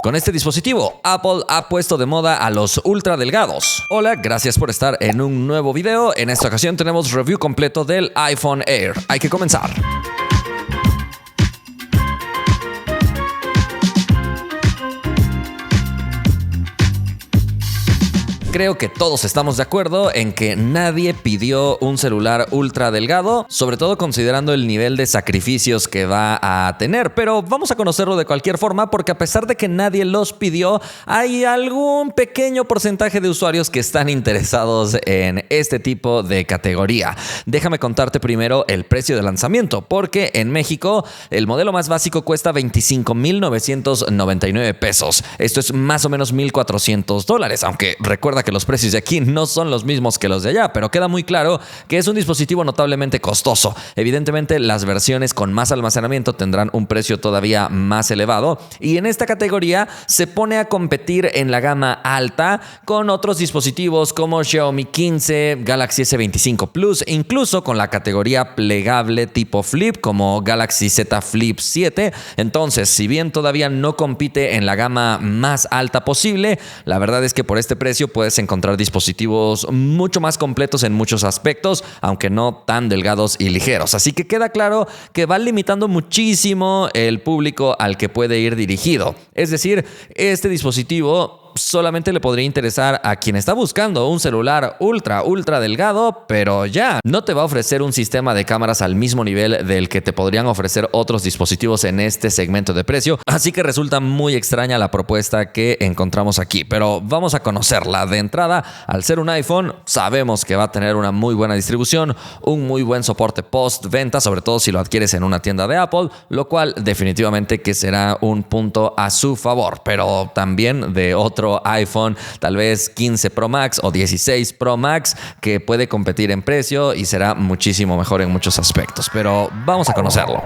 Con este dispositivo, Apple ha puesto de moda a los ultra delgados. Hola, gracias por estar en un nuevo video. En esta ocasión tenemos review completo del iPhone Air. Hay que comenzar. Creo que todos estamos de acuerdo en que nadie pidió un celular ultra delgado, sobre todo considerando el nivel de sacrificios que va a tener, pero vamos a conocerlo de cualquier forma porque a pesar de que nadie los pidió, hay algún pequeño porcentaje de usuarios que están interesados en este tipo de categoría. Déjame contarte primero el precio de lanzamiento, porque en México el modelo más básico cuesta $25,999. Esto es más o menos $1,400, aunque recuerda que los precios de aquí no son los mismos que los de allá, pero queda muy claro que es un dispositivo notablemente costoso. Evidentemente, las versiones con más almacenamiento tendrán un precio todavía más elevado y en esta categoría se pone a competir en la gama alta con otros dispositivos como Xiaomi 15, Galaxy S25 Plus, incluso con la categoría plegable tipo Flip como Galaxy Z Flip 7. Entonces, si bien todavía no compite en la gama más alta posible, la verdad es que por este precio puedes encontrar dispositivos mucho más completos en muchos aspectos, aunque no tan delgados y ligeros. Así que queda claro que va limitando muchísimo el público al que puede ir dirigido. Es decir, este dispositivo solamente le podría interesar a quien está buscando un celular ultra delgado, pero ya no te va a ofrecer un sistema de cámaras al mismo nivel del que te podrían ofrecer otros dispositivos en este segmento de precio, así que resulta muy extraña la propuesta que encontramos aquí, pero vamos a conocerla. De entrada, al ser un iPhone, sabemos que va a tener una muy buena distribución, un muy buen soporte post-venta, sobre todo si lo adquieres en una tienda de Apple, lo cual definitivamente que será un punto a su favor, pero también de otro iPhone, tal vez 15 Pro Max o 16 Pro Max, que puede competir en precio y será muchísimo mejor en muchos aspectos, pero vamos a conocerlo.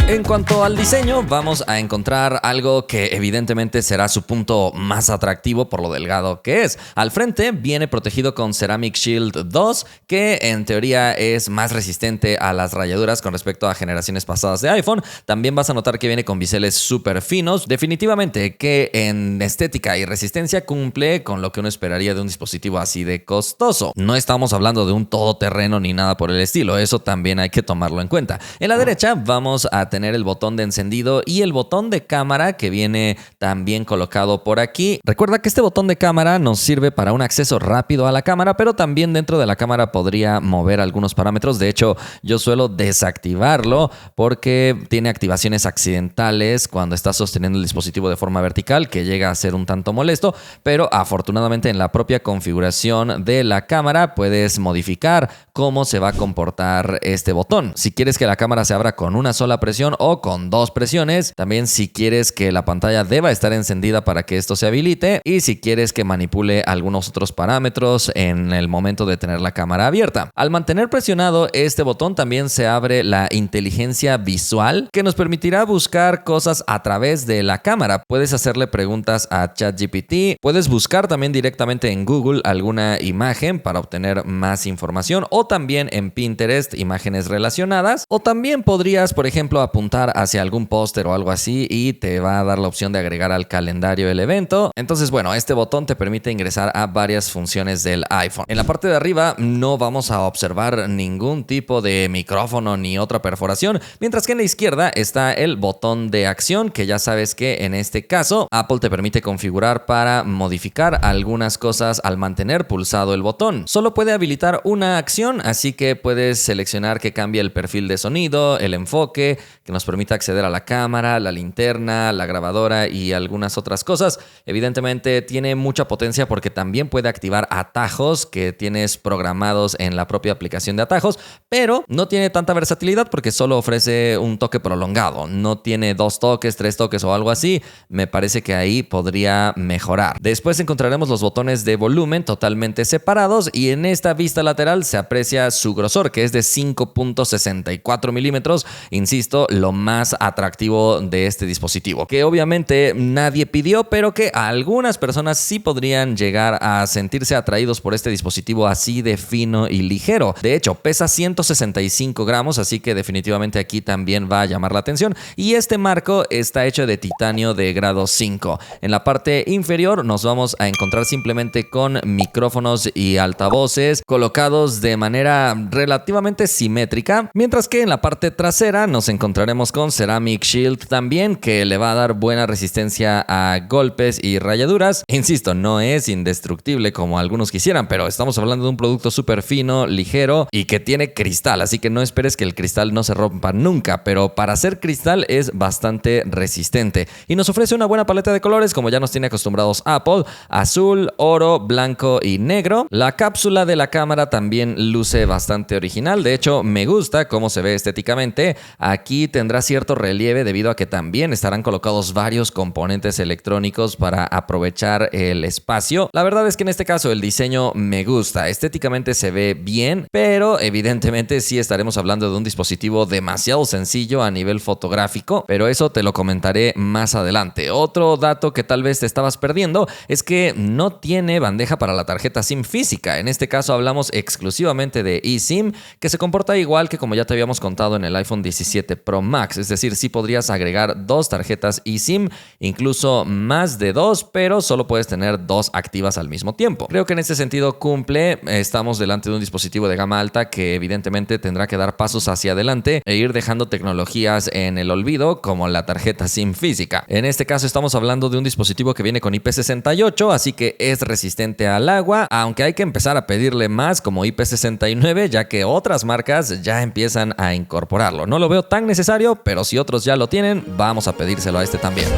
En cuanto al diseño, vamos a encontrar algo que evidentemente será su punto más atractivo por lo delgado que es. Al frente viene protegido con Ceramic Shield 2, que en teoría es más resistente a las rayaduras con respecto a generaciones pasadas de iPhone. También vas a notar que viene con biseles súper finos. Definitivamente que en estética y resistencia cumple con lo que uno esperaría de un dispositivo así de costoso. No estamos hablando de un todoterreno ni nada por el estilo, eso también hay que tomarlo en cuenta. En la derecha vamos a tener el botón de encendido y el botón de cámara que viene también colocado por aquí. Recuerda que este botón de cámara nos sirve para un acceso rápido a la cámara, pero también dentro de la cámara podría mover algunos parámetros. De hecho, yo suelo desactivarlo porque tiene activaciones accidentales cuando estás sosteniendo el dispositivo de forma vertical, que llega a ser un tanto molesto, pero afortunadamente en la propia configuración de la cámara puedes modificar cómo se va a comportar este botón. Si quieres que la cámara se abra con una sola presión o con dos presiones, también si quieres que la pantalla deba estar encendida para que esto se habilite y si quieres que manipule algunos otros parámetros en el momento de tener la cámara abierta. Al mantener presionado este botón también se abre la inteligencia visual que nos permitirá buscar cosas a través de la cámara. Puedes hacerle preguntas a ChatGPT, puedes buscar también directamente en Google alguna imagen para obtener más información o también en Pinterest imágenes relacionadas, o también podrías, por ejemplo, apuntar hacia algún póster o algo así y te va a dar la opción de agregar al calendario el evento. Entonces, bueno, este botón te permite ingresar a varias funciones del iPhone. En la parte de arriba no vamos a observar ningún tipo de micrófono ni otra perforación, mientras que en la izquierda está el botón de acción, que ya sabes que en este caso Apple te permite configurar para modificar algunas cosas al mantener pulsado el botón. Solo puede habilitar una acción, así que puedes seleccionar que cambie el perfil de sonido, el enfoque, que nos permita acceder a la cámara, la linterna, la grabadora y algunas otras cosas. Evidentemente tiene mucha potencia porque también puede activar atajos que tienes programados en la propia aplicación de atajos, pero no tiene tanta versatilidad porque solo ofrece un toque prolongado. No tiene 2 toques, 3 toques o algo así. Me parece que ahí podría mejorar. Después encontraremos los botones de volumen totalmente separados y en esta vista lateral se aprecia su grosor, que es de 5.64 milímetros. Insisto, lo más atractivo de este dispositivo, que obviamente nadie pidió, pero que algunas personas sí podrían llegar a sentirse atraídos por este dispositivo así de fino y ligero. De hecho, pesa 165 gramos, así que definitivamente aquí también va a llamar la atención. Y este marco está hecho de titanio de grado 5. En la parte inferior nos vamos a encontrar simplemente con micrófonos y altavoces colocados de manera relativamente simétrica, mientras que en la parte trasera nos encontraremos con Ceramic Shield también, que le va a dar buena resistencia a golpes y rayaduras. Insisto, no es indestructible como algunos quisieran, pero estamos hablando de un producto súper fino, ligero y que tiene cristal, así que no esperes que el cristal no se rompa nunca, pero para ser cristal es bastante resistente y nos ofrece una buena paleta de colores como ya nos tiene acostumbrados Apple: azul, oro, blanco y negro. La cápsula de la cámara también luce bastante original, de hecho me gusta cómo se ve estéticamente. Aquí tendrá cierto relieve debido a que también estarán colocados varios componentes electrónicos para aprovechar el espacio. La verdad es que en este caso el diseño me gusta, estéticamente se ve bien, pero evidentemente sí estaremos hablando de un dispositivo demasiado sencillo a nivel fotográfico, pero eso te lo comentaré más adelante. Otro dato que tal vez te estabas perdiendo es que no tiene bandeja para la tarjeta SIM física. En este caso hablamos exclusivamente de eSIM, que se comporta igual que como ya te habíamos contado en el iPhone 17 Pro Max, es decir, sí podrías agregar dos tarjetas eSIM, incluso más de dos, pero solo puedes tener dos activas al mismo tiempo. Creo que en este sentido cumple. Estamos delante de un dispositivo de gama alta que evidentemente tendrá que dar pasos hacia adelante e ir dejando tecnologías en el olvido como la tarjeta SIM física. En este caso estamos hablando de un dispositivo que viene con IP68, así que es resistente al agua, aunque hay que empezar a pedirle más como IP69, ya que otras marcas ya empiezan a incorporarlo. No lo veo tan necesario, pero si otros ya lo tienen, vamos a pedírselo a este también.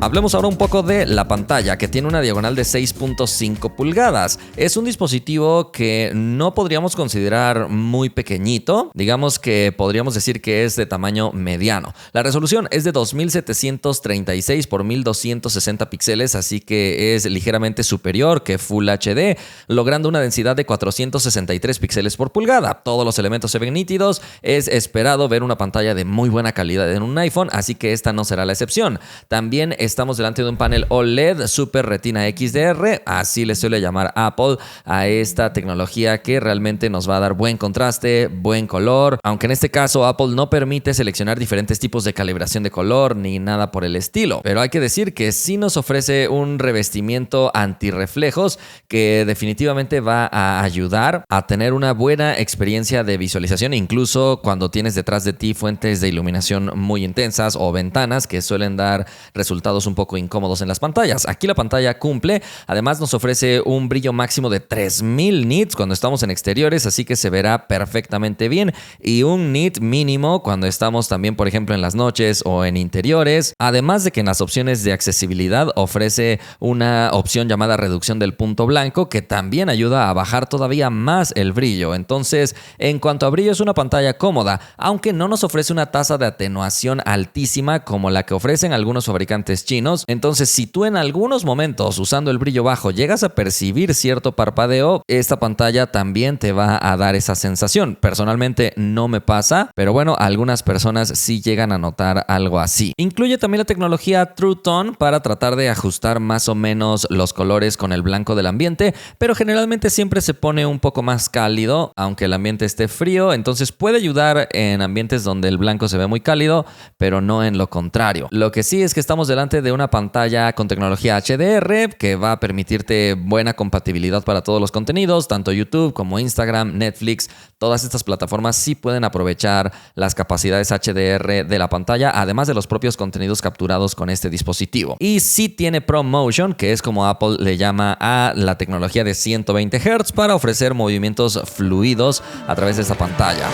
Hablemos ahora un poco de la pantalla, que tiene una diagonal de 6.5 pulgadas. Es un dispositivo que no podríamos considerar muy pequeñito. Digamos que podríamos decir que es de tamaño mediano. La resolución es de 2736 por 1260 píxeles, así que es ligeramente superior que Full HD, logrando una densidad de 463 píxeles por pulgada. Todos los elementos se ven nítidos. Es esperado ver una pantalla de muy buena calidad en un iPhone, así que esta no será la excepción. También estamos delante de un panel OLED Super Retina XDR, así le suele llamar Apple a esta tecnología que realmente nos va a dar buen contraste, buen color, aunque en este caso Apple no permite seleccionar diferentes tipos de calibración de color ni nada por el estilo, pero hay que decir que sí nos ofrece un revestimiento antirreflejos que definitivamente va a ayudar a tener una buena experiencia de visualización, incluso cuando tienes detrás de ti fuentes de iluminación muy intensas o ventanas que suelen dar resultados un poco incómodos en las pantallas. Aquí la pantalla cumple, además nos ofrece un brillo máximo de 3000 nits cuando estamos en exteriores, así que se verá perfectamente bien, y un nit mínimo cuando estamos también, por ejemplo, en las noches o en interiores, además de que en las opciones de accesibilidad ofrece una opción llamada reducción del punto blanco que también ayuda a bajar todavía más el brillo. Entonces, en cuanto a brillo, es una pantalla cómoda, aunque no nos ofrece una tasa de atenuación altísima como la que ofrecen algunos fabricantes chinos. Entonces, si tú en algunos momentos usando el brillo bajo llegas a percibir cierto parpadeo, esta pantalla también te va a dar esa sensación. Personalmente no me pasa, pero bueno, algunas personas sí llegan a notar algo así. Incluye también la tecnología True Tone para tratar de ajustar más o menos los colores con el blanco del ambiente, pero generalmente siempre se pone un poco más cálido, aunque el ambiente esté frío, entonces puede ayudar en ambientes donde el blanco se ve muy cálido, pero no en lo contrario. Lo que sí es que estamos delante de una pantalla con tecnología HDR que va a permitirte buena compatibilidad para todos los contenidos, tanto YouTube como Instagram, Netflix. Todas estas plataformas sí pueden aprovechar las capacidades HDR de la pantalla, además de los propios contenidos capturados con este dispositivo. Y sí tiene ProMotion, que es como Apple le llama a la tecnología de 120 Hz para ofrecer movimientos fluidos a través de esta pantalla.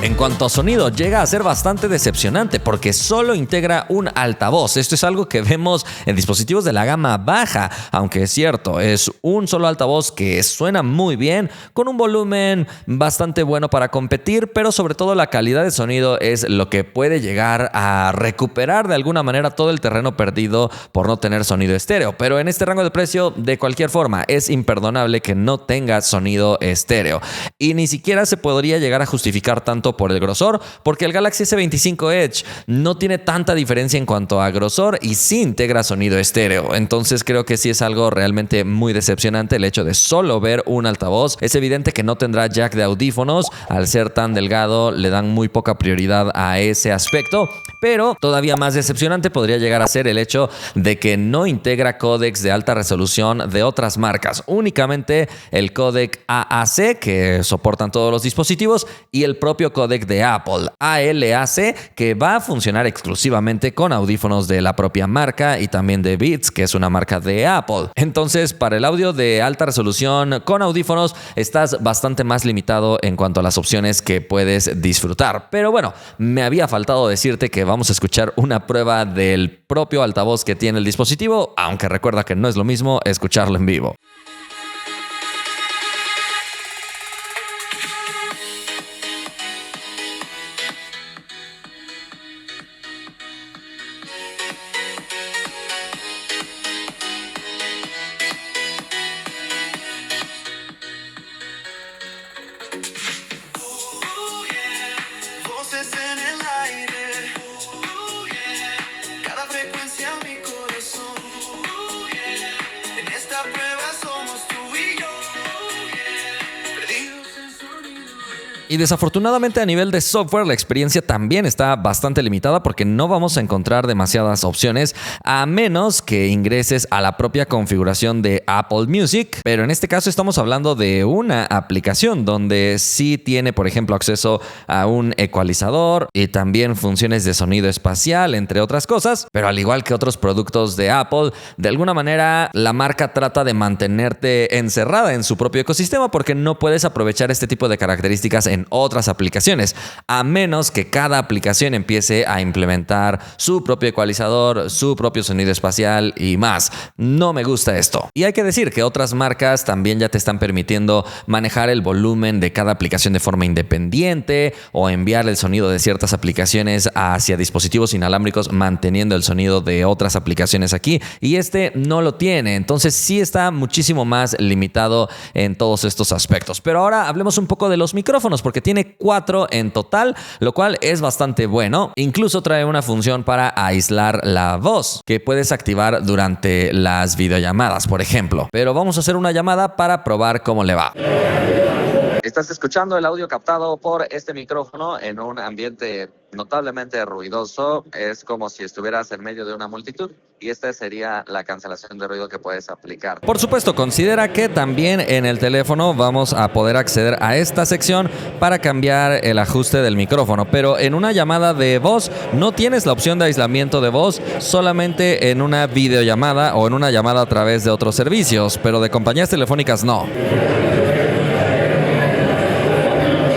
En cuanto a sonido, llega a ser bastante decepcionante porque solo integra un altavoz. Esto es algo que vemos en dispositivos de la gama baja, aunque es cierto, es un solo altavoz que suena muy bien, con un volumen bastante bueno para competir, pero sobre todo la calidad de sonido es lo que puede llegar a recuperar de alguna manera todo el terreno perdido por no tener sonido estéreo. Pero en este rango de precio, de cualquier forma, es imperdonable que no tenga sonido estéreo. Y ni siquiera se podría llegar a justificar tanto por el grosor, porque el Galaxy S25 Edge no tiene tanta diferencia en cuanto a grosor y sí integra sonido estéreo. Entonces creo que sí es algo realmente muy decepcionante el hecho de solo ver un altavoz. Es evidente que no tendrá jack de audífonos. Al ser tan delgado, le dan muy poca prioridad a ese aspecto. Pero todavía más decepcionante podría llegar a ser el hecho de que no integra códecs de alta resolución de otras marcas. Únicamente el códec AAC, que soportan todos los dispositivos, y el propio códec de Apple, ALAC, que va a funcionar exclusivamente con audífonos de la propia marca y también de Beats, que es una marca de Apple. Entonces, para el audio de alta resolución con audífonos, estás bastante más limitado en cuanto a las opciones que puedes disfrutar. Pero bueno, me había faltado decirte que vamos a escuchar una prueba del propio altavoz que tiene el dispositivo, aunque recuerda que no es lo mismo escucharlo en vivo. Y desafortunadamente a nivel de software la experiencia también está bastante limitada porque no vamos a encontrar demasiadas opciones a menos que ingreses a la propia configuración de Apple Music. Pero en este caso estamos hablando de una aplicación donde sí tiene, por ejemplo, acceso a un ecualizador y también funciones de sonido espacial, entre otras cosas. Pero al igual que otros productos de Apple, de alguna manera la marca trata de mantenerte encerrada en su propio ecosistema porque no puedes aprovechar este tipo de características en otras aplicaciones, a menos que cada aplicación empiece a implementar su propio ecualizador, su propio sonido espacial y más. No me gusta esto. Y hay que decir que otras marcas también ya te están permitiendo manejar el volumen de cada aplicación de forma independiente o enviar el sonido de ciertas aplicaciones hacia dispositivos inalámbricos manteniendo el sonido de otras aplicaciones aquí, y este no lo tiene. Entonces sí está muchísimo más limitado en todos estos aspectos. Pero ahora hablemos un poco de los micrófonos, porque tiene 4 en total, lo cual es bastante bueno. Incluso trae una función para aislar la voz que puedes activar durante las videollamadas, por ejemplo. Pero vamos a hacer una llamada para probar cómo le va. Estás escuchando el audio captado por este micrófono en un ambiente notablemente ruidoso. Es como si estuvieras en medio de una multitud y esta sería la cancelación de ruido que puedes aplicar. Por supuesto, considera que también en el teléfono vamos a poder acceder a esta sección para cambiar el ajuste del micrófono, pero en una llamada de voz no tienes la opción de aislamiento de voz, solamente en una videollamada o en una llamada a través de otros servicios, pero de compañías telefónicas no.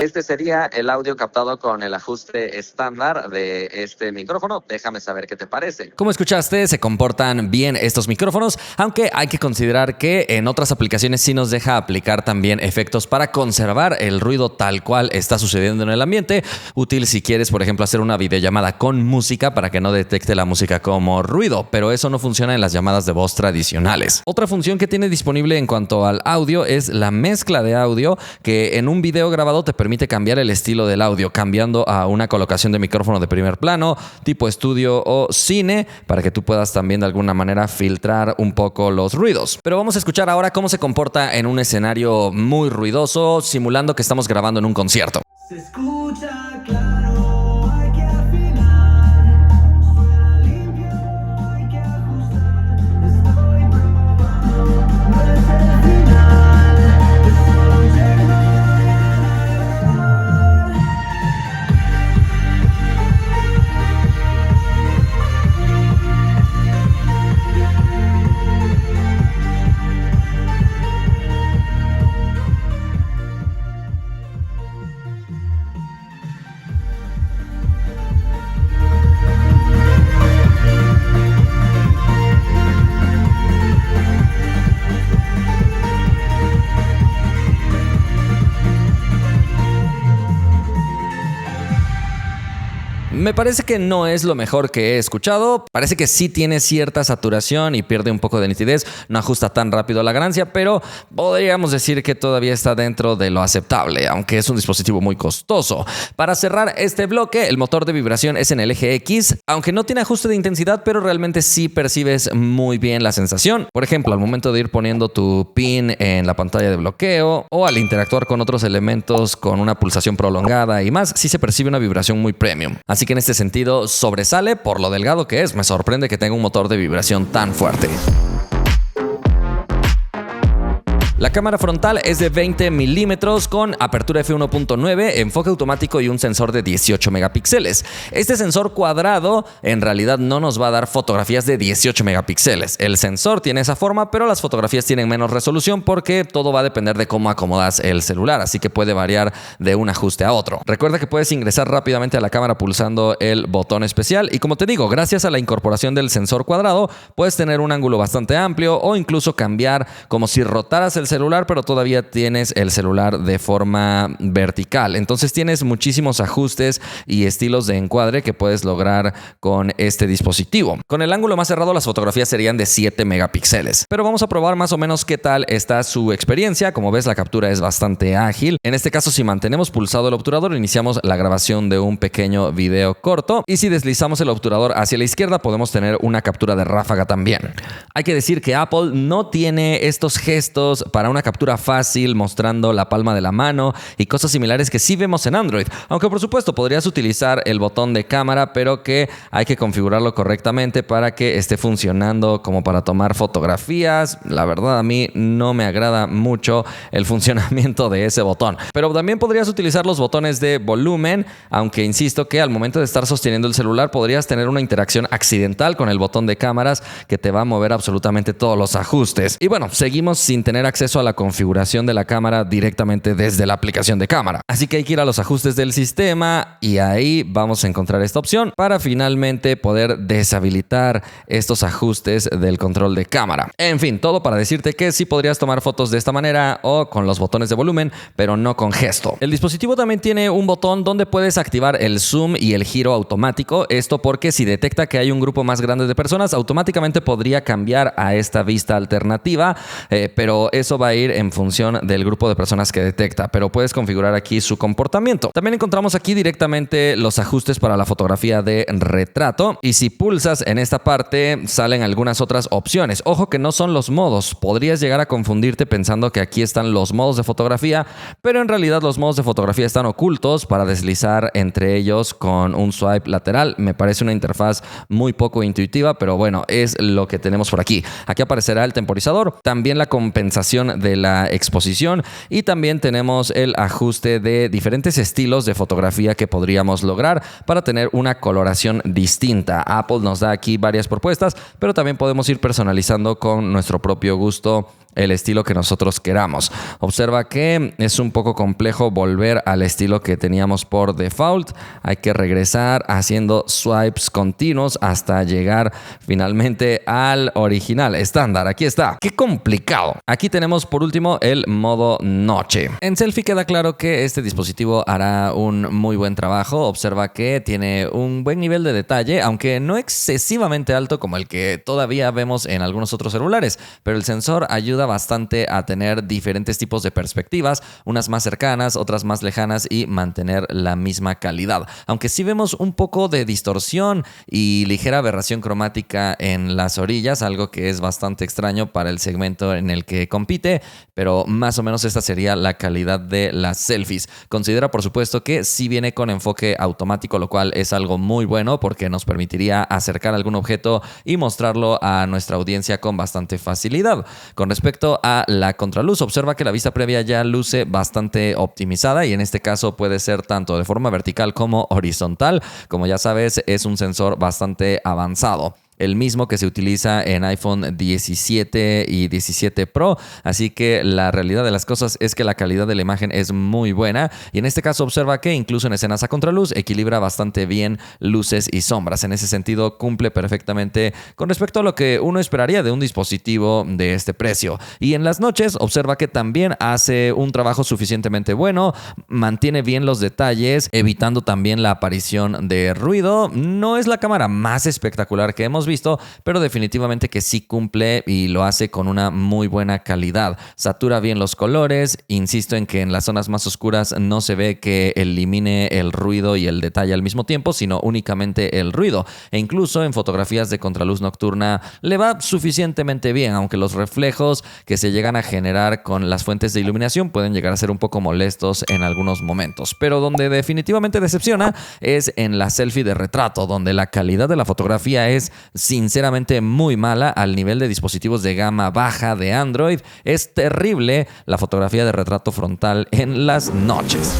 Este sería el audio captado con el ajuste estándar de este micrófono. Déjame saber qué te parece. Como escuchaste, se comportan bien estos micrófonos, aunque hay que considerar que en otras aplicaciones sí nos deja aplicar también efectos para conservar el ruido tal cual está sucediendo en el ambiente. Útil si quieres, por ejemplo, hacer una videollamada con música para que no detecte la música como ruido, pero eso no funciona en las llamadas de voz tradicionales. Otra función que tiene disponible en cuanto al audio es la mezcla de audio, que en un video grabado te permite cambiar el estilo del audio, cambiando a una colocación de micrófono de primer plano, tipo estudio o cine, para que tú puedas también de alguna manera filtrar un poco los ruidos. Pero vamos a escuchar ahora cómo se comporta en un escenario muy ruidoso, simulando que estamos grabando en un concierto. Se escucha claro, hay que afinar, suena limpio, hay que ajustar, estoy probando, no es el final, es solo llego a Me parece que no es lo mejor que he escuchado. Parece que sí tiene cierta saturación y pierde un poco de nitidez. No ajusta tan rápido la ganancia, pero podríamos decir que todavía está dentro de lo aceptable, aunque es un dispositivo muy costoso. Para cerrar este bloque, el motor de vibración es en el eje X, aunque no tiene ajuste de intensidad, pero realmente sí percibes muy bien la sensación. Por ejemplo, al momento de ir poniendo tu pin en la pantalla de bloqueo o al interactuar con otros elementos con una pulsación prolongada y más, sí se percibe una vibración muy premium. Así que en este sentido sobresale por lo delgado que es. Me sorprende que tenga un motor de vibración tan fuerte. La cámara frontal es de 20 milímetros con apertura f1.9, enfoque automático y un sensor de 18 megapíxeles. Este sensor cuadrado en realidad no nos va a dar fotografías de 18 megapíxeles. El sensor tiene esa forma, pero las fotografías tienen menos resolución porque todo va a depender de cómo acomodas el celular, así que puede variar de un ajuste a otro. Recuerda que puedes ingresar rápidamente a la cámara pulsando el botón especial y, como te digo, gracias a la incorporación del sensor cuadrado puedes tener un ángulo bastante amplio o incluso cambiar como si rotaras el celular, pero todavía tienes el celular de forma vertical. Entonces tienes muchísimos ajustes y estilos de encuadre que puedes lograr con este dispositivo. Con el ángulo más cerrado las fotografías serían de 7 megapíxeles. Pero vamos a probar más o menos qué tal está su experiencia. Como ves, la captura es bastante ágil. En este caso, si mantenemos pulsado el obturador, iniciamos la grabación de un pequeño video corto, y si deslizamos el obturador hacia la izquierda podemos tener una captura de ráfaga también. Hay que decir que Apple no tiene estos gestos para una captura fácil mostrando la palma de la mano y cosas similares que sí vemos en Android, aunque por supuesto podrías utilizar el botón de cámara, pero que hay que configurarlo correctamente para que esté funcionando como para tomar fotografías. La verdad, a mí no me agrada mucho el funcionamiento de ese botón, pero también podrías utilizar los botones de volumen, aunque insisto que al momento de estar sosteniendo el celular podrías tener una interacción accidental con el botón de cámaras que te va a mover absolutamente todos los ajustes. Y bueno, seguimos sin tener acceso a la configuración de la cámara directamente desde la aplicación de cámara. Así que hay que ir a los ajustes del sistema y ahí vamos a encontrar esta opción para finalmente poder deshabilitar estos ajustes del control de cámara. En fin, todo para decirte que sí podrías tomar fotos de esta manera o con los botones de volumen, pero no con gesto. El dispositivo también tiene un botón donde puedes activar el zoom y el giro automático. Esto porque si detecta que hay un grupo más grande de personas, automáticamente podría cambiar a esta vista alternativa, pero eso va a ir en función del grupo de personas que detecta, pero puedes configurar aquí su comportamiento. También encontramos aquí directamente los ajustes para la fotografía de retrato, y si pulsas en esta parte salen algunas otras opciones. Ojo que no son los modos, podrías llegar a confundirte pensando que aquí están los modos de fotografía, pero en realidad los modos de fotografía están ocultos para deslizar entre ellos con un swipe lateral. Me parece una interfaz muy poco intuitiva, pero bueno, es lo que tenemos por aquí. Aquí aparecerá el temporizador, también la compensación de la exposición, y también tenemos el ajuste de diferentes estilos de fotografía que podríamos lograr para tener una coloración distinta. Apple nos da aquí varias propuestas, pero también podemos ir personalizando con nuestro propio gusto el estilo que nosotros queramos. Observa que es un poco complejo volver al estilo que teníamos por default. Hay que regresar haciendo swipes continuos hasta llegar finalmente al original estándar. Aquí está. ¡Qué complicado! Aquí tenemos por último el modo noche. En selfie queda claro que este dispositivo hará un muy buen trabajo. Observa que tiene un buen nivel de detalle, aunque no excesivamente alto como el que todavía vemos en algunos otros celulares, pero el sensor ayuda bastante a tener diferentes tipos de perspectivas, unas más cercanas, otras más lejanas, y mantener la misma calidad. Aunque sí vemos un poco de distorsión y ligera aberración cromática en las orillas, algo que es bastante extraño para el segmento en el que compite, pero más o menos esta sería la calidad de las selfies. Considera por supuesto que sí viene con enfoque automático, lo cual es algo muy bueno porque nos permitiría acercar algún objeto y mostrarlo a nuestra audiencia con bastante facilidad. Con respecto a la contraluz, observa que la vista previa ya luce bastante optimizada, y en este caso puede ser tanto de forma vertical como horizontal. Como ya sabes, es un sensor bastante avanzado. el mismo que se utiliza en iPhone 17 y 17 Pro, así que la realidad de las cosas es que la calidad de la imagen es muy buena y en este caso observa que incluso en escenas a contraluz equilibra bastante bien luces y sombras. En ese sentido cumple perfectamente con respecto a lo que uno esperaría de un dispositivo de este precio. Y en las noches observa que también hace un trabajo suficientemente bueno, mantiene bien los detalles, evitando también la aparición de ruido. No es la cámara más espectacular que hemos visto, pero definitivamente que sí cumple y lo hace con una muy buena calidad. Satura bien los colores, insisto en que en las zonas más oscuras no se ve que elimine el ruido y el detalle al mismo tiempo, sino únicamente el ruido. E incluso en fotografías de contraluz nocturna le va suficientemente bien, aunque los reflejos que se llegan a generar con las fuentes de iluminación pueden llegar a ser un poco molestos en algunos momentos. Pero donde definitivamente decepciona es en la selfie de retrato, donde la calidad de la fotografía es sinceramente muy mala al nivel de dispositivos de gama baja de Android. Es terrible la fotografía de retrato frontal en las noches.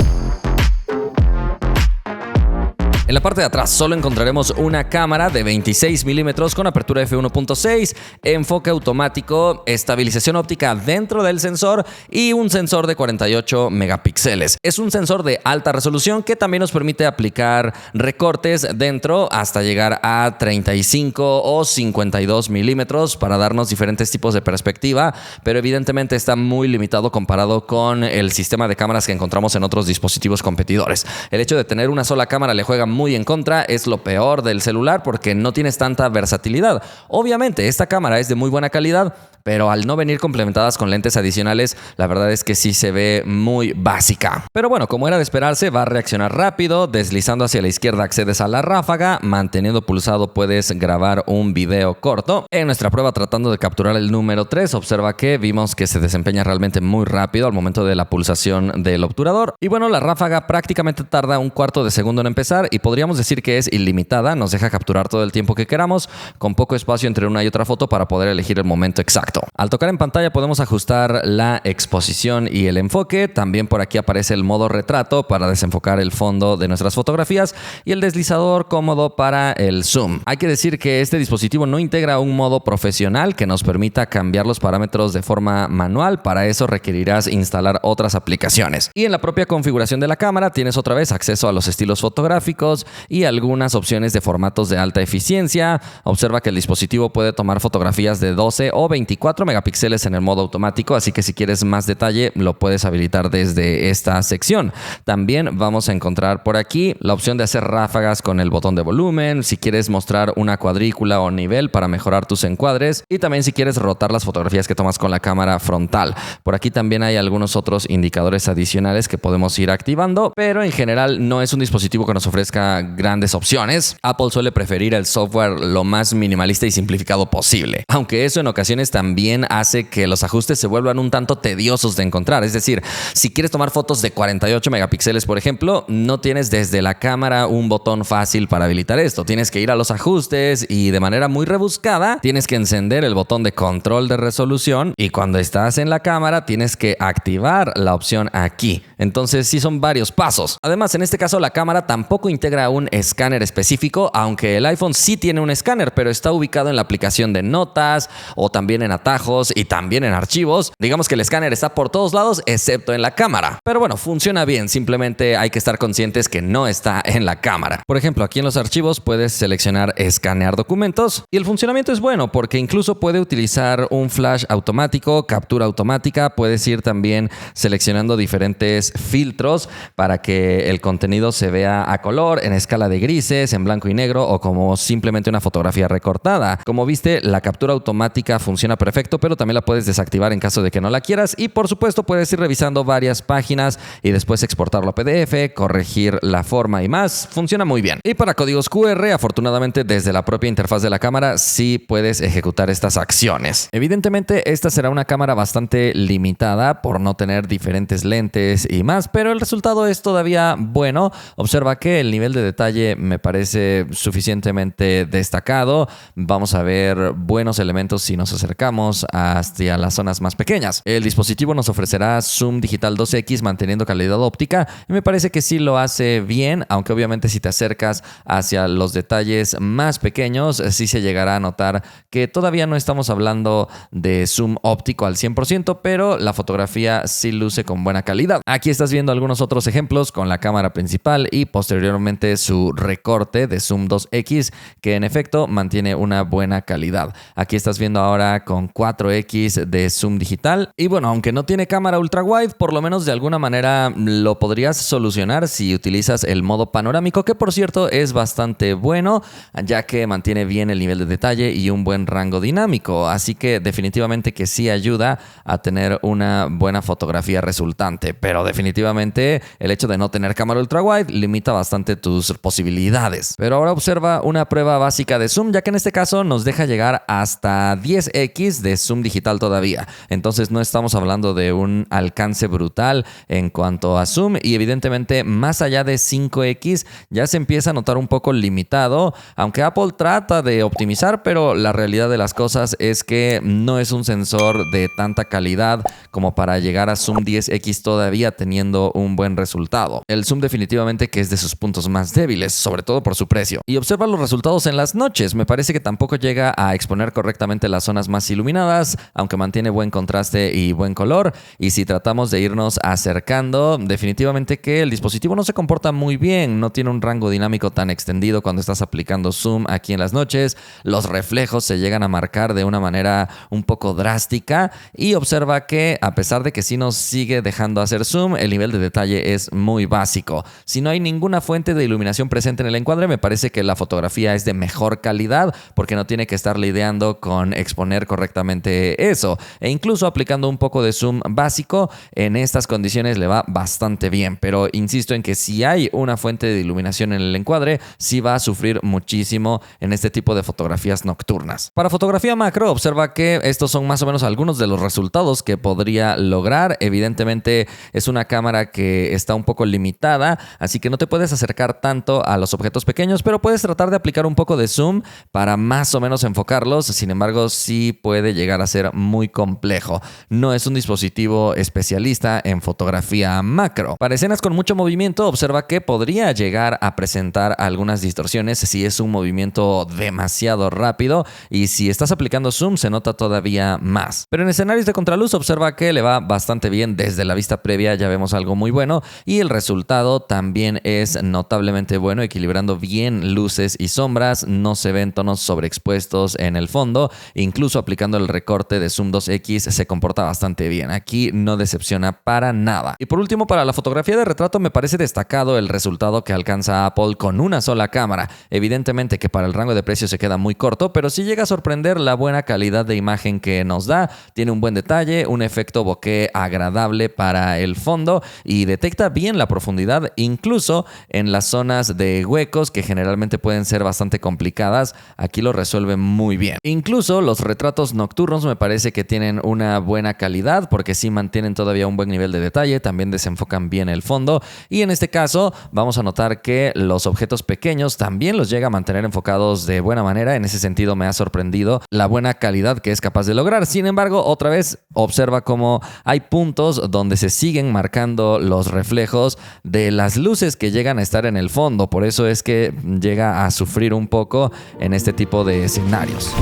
En la parte de atrás solo encontraremos una cámara de 26 milímetros con apertura f1.6, enfoque automático, estabilización óptica dentro del sensor y un sensor de 48 megapíxeles. Es un sensor de alta resolución que también nos permite aplicar recortes dentro hasta llegar a 35 o 52 milímetros para darnos diferentes tipos de perspectiva, pero evidentemente está muy limitado comparado con el sistema de cámaras que encontramos en otros dispositivos competidores. El hecho de tener una sola cámara le juega muy en contra, es lo peor del celular porque no tienes tanta versatilidad. Obviamente esta cámara es de muy buena calidad, pero al no venir complementadas con lentes adicionales, la verdad es que sí se ve muy básica. Pero bueno, como era de esperarse, va a reaccionar rápido. Deslizando hacia la izquierda accedes a la ráfaga, manteniendo pulsado puedes grabar un video corto. En nuestra prueba tratando de capturar el número 3, observa que vimos que se desempeña realmente muy rápido al momento de la pulsación del obturador. Y bueno, la ráfaga prácticamente tarda un cuarto de segundo en empezar y podríamos decir que es ilimitada, nos deja capturar todo el tiempo que queramos, con poco espacio entre una y otra foto para poder elegir el momento exacto. Al tocar en pantalla podemos ajustar la exposición y el enfoque. También por aquí aparece el modo retrato para desenfocar el fondo de nuestras fotografías y el deslizador cómodo para el zoom. Hay que decir que este dispositivo no integra un modo profesional que nos permita cambiar los parámetros de forma manual. Para eso requerirás instalar otras aplicaciones. Y en la propia configuración de la cámara tienes otra vez acceso a los estilos fotográficos y algunas opciones de formatos de alta eficiencia. Observa que el dispositivo puede tomar fotografías de 12 o 24 megapíxeles en el modo automático, así que si quieres más detalle lo puedes habilitar desde esta sección. También vamos a encontrar por aquí la opción de hacer ráfagas con el botón de volumen, si quieres mostrar una cuadrícula o nivel para mejorar tus encuadres y también si quieres rotar las fotografías que tomas con la cámara frontal. Por aquí también hay algunos otros indicadores adicionales que podemos ir activando, pero en general no es un dispositivo que nos ofrezca grandes opciones. Apple suele preferir el software lo más minimalista y simplificado posible, aunque eso en ocasiones también hace que los ajustes se vuelvan un tanto tediosos de encontrar. Es decir, si quieres tomar fotos de 48 megapíxeles, por ejemplo, no tienes desde la cámara un botón fácil para habilitar esto. Tienes que ir a los ajustes y de manera muy rebuscada tienes que encender el botón de control de resolución y cuando estás en la cámara tienes que activar la opción aquí. Entonces sí son varios pasos. Además, en este caso la cámara tampoco integra un escáner específico, aunque el iPhone sí tiene un escáner, pero está ubicado en la aplicación de notas o también en atajos y también en archivos. Digamos que el escáner está por todos lados excepto en la cámara. Pero bueno, funciona bien, simplemente hay que estar conscientes que no está en la cámara. Por ejemplo, aquí en los archivos puedes seleccionar escanear documentos y el funcionamiento es bueno porque incluso puede utilizar un flash automático, captura automática, puedes ir también seleccionando diferentes filtros para que el contenido se vea a color, en escala de grises, en blanco y negro o como simplemente una fotografía recortada. Como viste, la captura automática funciona perfecto, pero también la puedes desactivar en caso de que no la quieras y por supuesto puedes ir revisando varias páginas y después exportarlo a PDF, corregir la forma y más. Funciona muy bien. Y para códigos QR, afortunadamente desde la propia interfaz de la cámara sí puedes ejecutar estas acciones. Evidentemente esta será una cámara bastante limitada por no tener diferentes lentes y y más, pero el resultado es todavía bueno. Observa que el nivel de detalle me parece suficientemente destacado. Vamos a ver buenos elementos si nos acercamos hacia las zonas más pequeñas. El dispositivo nos ofrecerá zoom digital 2x manteniendo calidad óptica y me parece que sí lo hace bien, aunque obviamente si te acercas hacia los detalles más pequeños, sí se llegará a notar que todavía no estamos hablando de zoom óptico al 100%, pero la fotografía sí luce con buena calidad. Aquí estás viendo algunos otros ejemplos con la cámara principal y posteriormente su recorte de zoom 2x, que en efecto mantiene una buena calidad. Aquí estás viendo ahora con 4x de zoom digital y bueno, aunque no tiene cámara ultra wide, por lo menos de alguna manera lo podrías solucionar si utilizas el modo panorámico, que por cierto es bastante bueno, ya que mantiene bien el nivel de detalle y un buen rango dinámico, así que definitivamente que sí ayuda a tener una buena fotografía resultante, pero definitivamente el hecho de no tener cámara ultra wide limita bastante tus posibilidades. Pero ahora observa una prueba básica de zoom, ya que en este caso nos deja llegar hasta 10x de zoom digital todavía, entonces no estamos hablando de un alcance brutal en cuanto a zoom y evidentemente más allá de 5x ya se empieza a notar un poco limitado, aunque Apple trata de optimizar, pero la realidad de las cosas es que no es un sensor de tanta calidad como para llegar a zoom 10x todavía teniendo un buen resultado. El zoom definitivamente que es de sus puntos más débiles, sobre todo por su precio. Y observa los resultados en las noches, me parece que tampoco llega a exponer correctamente las zonas más iluminadas, aunque mantiene buen contraste y buen color, y si tratamos de irnos acercando, definitivamente que el dispositivo no se comporta muy bien, no tiene un rango dinámico tan extendido cuando estás aplicando zoom aquí en las noches, los reflejos se llegan a marcar de una manera un poco drástica y observa que a pesar de que sí nos sigue dejando hacer zoom, el nivel de detalle es muy básico. Si no hay ninguna fuente de iluminación presente en el encuadre, me parece que la fotografía es de mejor calidad porque no tiene que estar lidiando con exponer correctamente eso, e incluso aplicando un poco de zoom básico en estas condiciones le va bastante bien, pero insisto en que si hay una fuente de iluminación en el encuadre, sí va a sufrir muchísimo en este tipo de fotografías nocturnas. Para fotografía macro, observa que estos son más o menos algunos de los resultados que podría lograr. Evidentemente es una cámara que está un poco limitada, así que no te puedes acercar tanto a los objetos pequeños, pero puedes tratar de aplicar un poco de zoom para más o menos enfocarlos. Sin embargo, sí puede llegar a ser muy complejo. No es un dispositivo especialista en fotografía macro. Para escenas con mucho movimiento, observa que podría llegar a presentar algunas distorsiones si es un movimiento demasiado rápido, y si estás aplicando zoom se nota todavía más. Pero en escenarios de contraluz observa que le va bastante bien. Desde la vista previa ya vemos algo muy bueno y el resultado también es notablemente bueno, equilibrando bien luces y sombras, no se ven tonos sobreexpuestos en el fondo, incluso aplicando el recorte de zoom 2x se comporta bastante bien. Aquí no decepciona para nada. Y por último, para la fotografía de retrato me parece destacado el resultado que alcanza Apple con una sola cámara. Evidentemente que para el rango de precio se queda muy corto, pero sí llega a sorprender la buena calidad de imagen que nos da. Tiene un buen detalle, un efecto bokeh agradable para el fondo y detecta bien la profundidad, incluso en las zonas de huecos que generalmente pueden ser bastante complicadas. Aquí lo resuelve muy bien. Incluso los retratos nocturnos me parece que tienen una buena calidad porque sí mantienen todavía un buen nivel de detalle, también desenfocan bien el fondo y en este caso vamos a notar que los objetos pequeños también los llega a mantener enfocados de buena manera. En ese sentido me ha sorprendido la buena calidad que es capaz de lograr. Sin embargo, otra vez observa cómo hay puntos donde se siguen marcando los reflejos de las luces que llegan a estar en el fondo, por eso es que llega a sufrir un poco en este tipo de escenarios.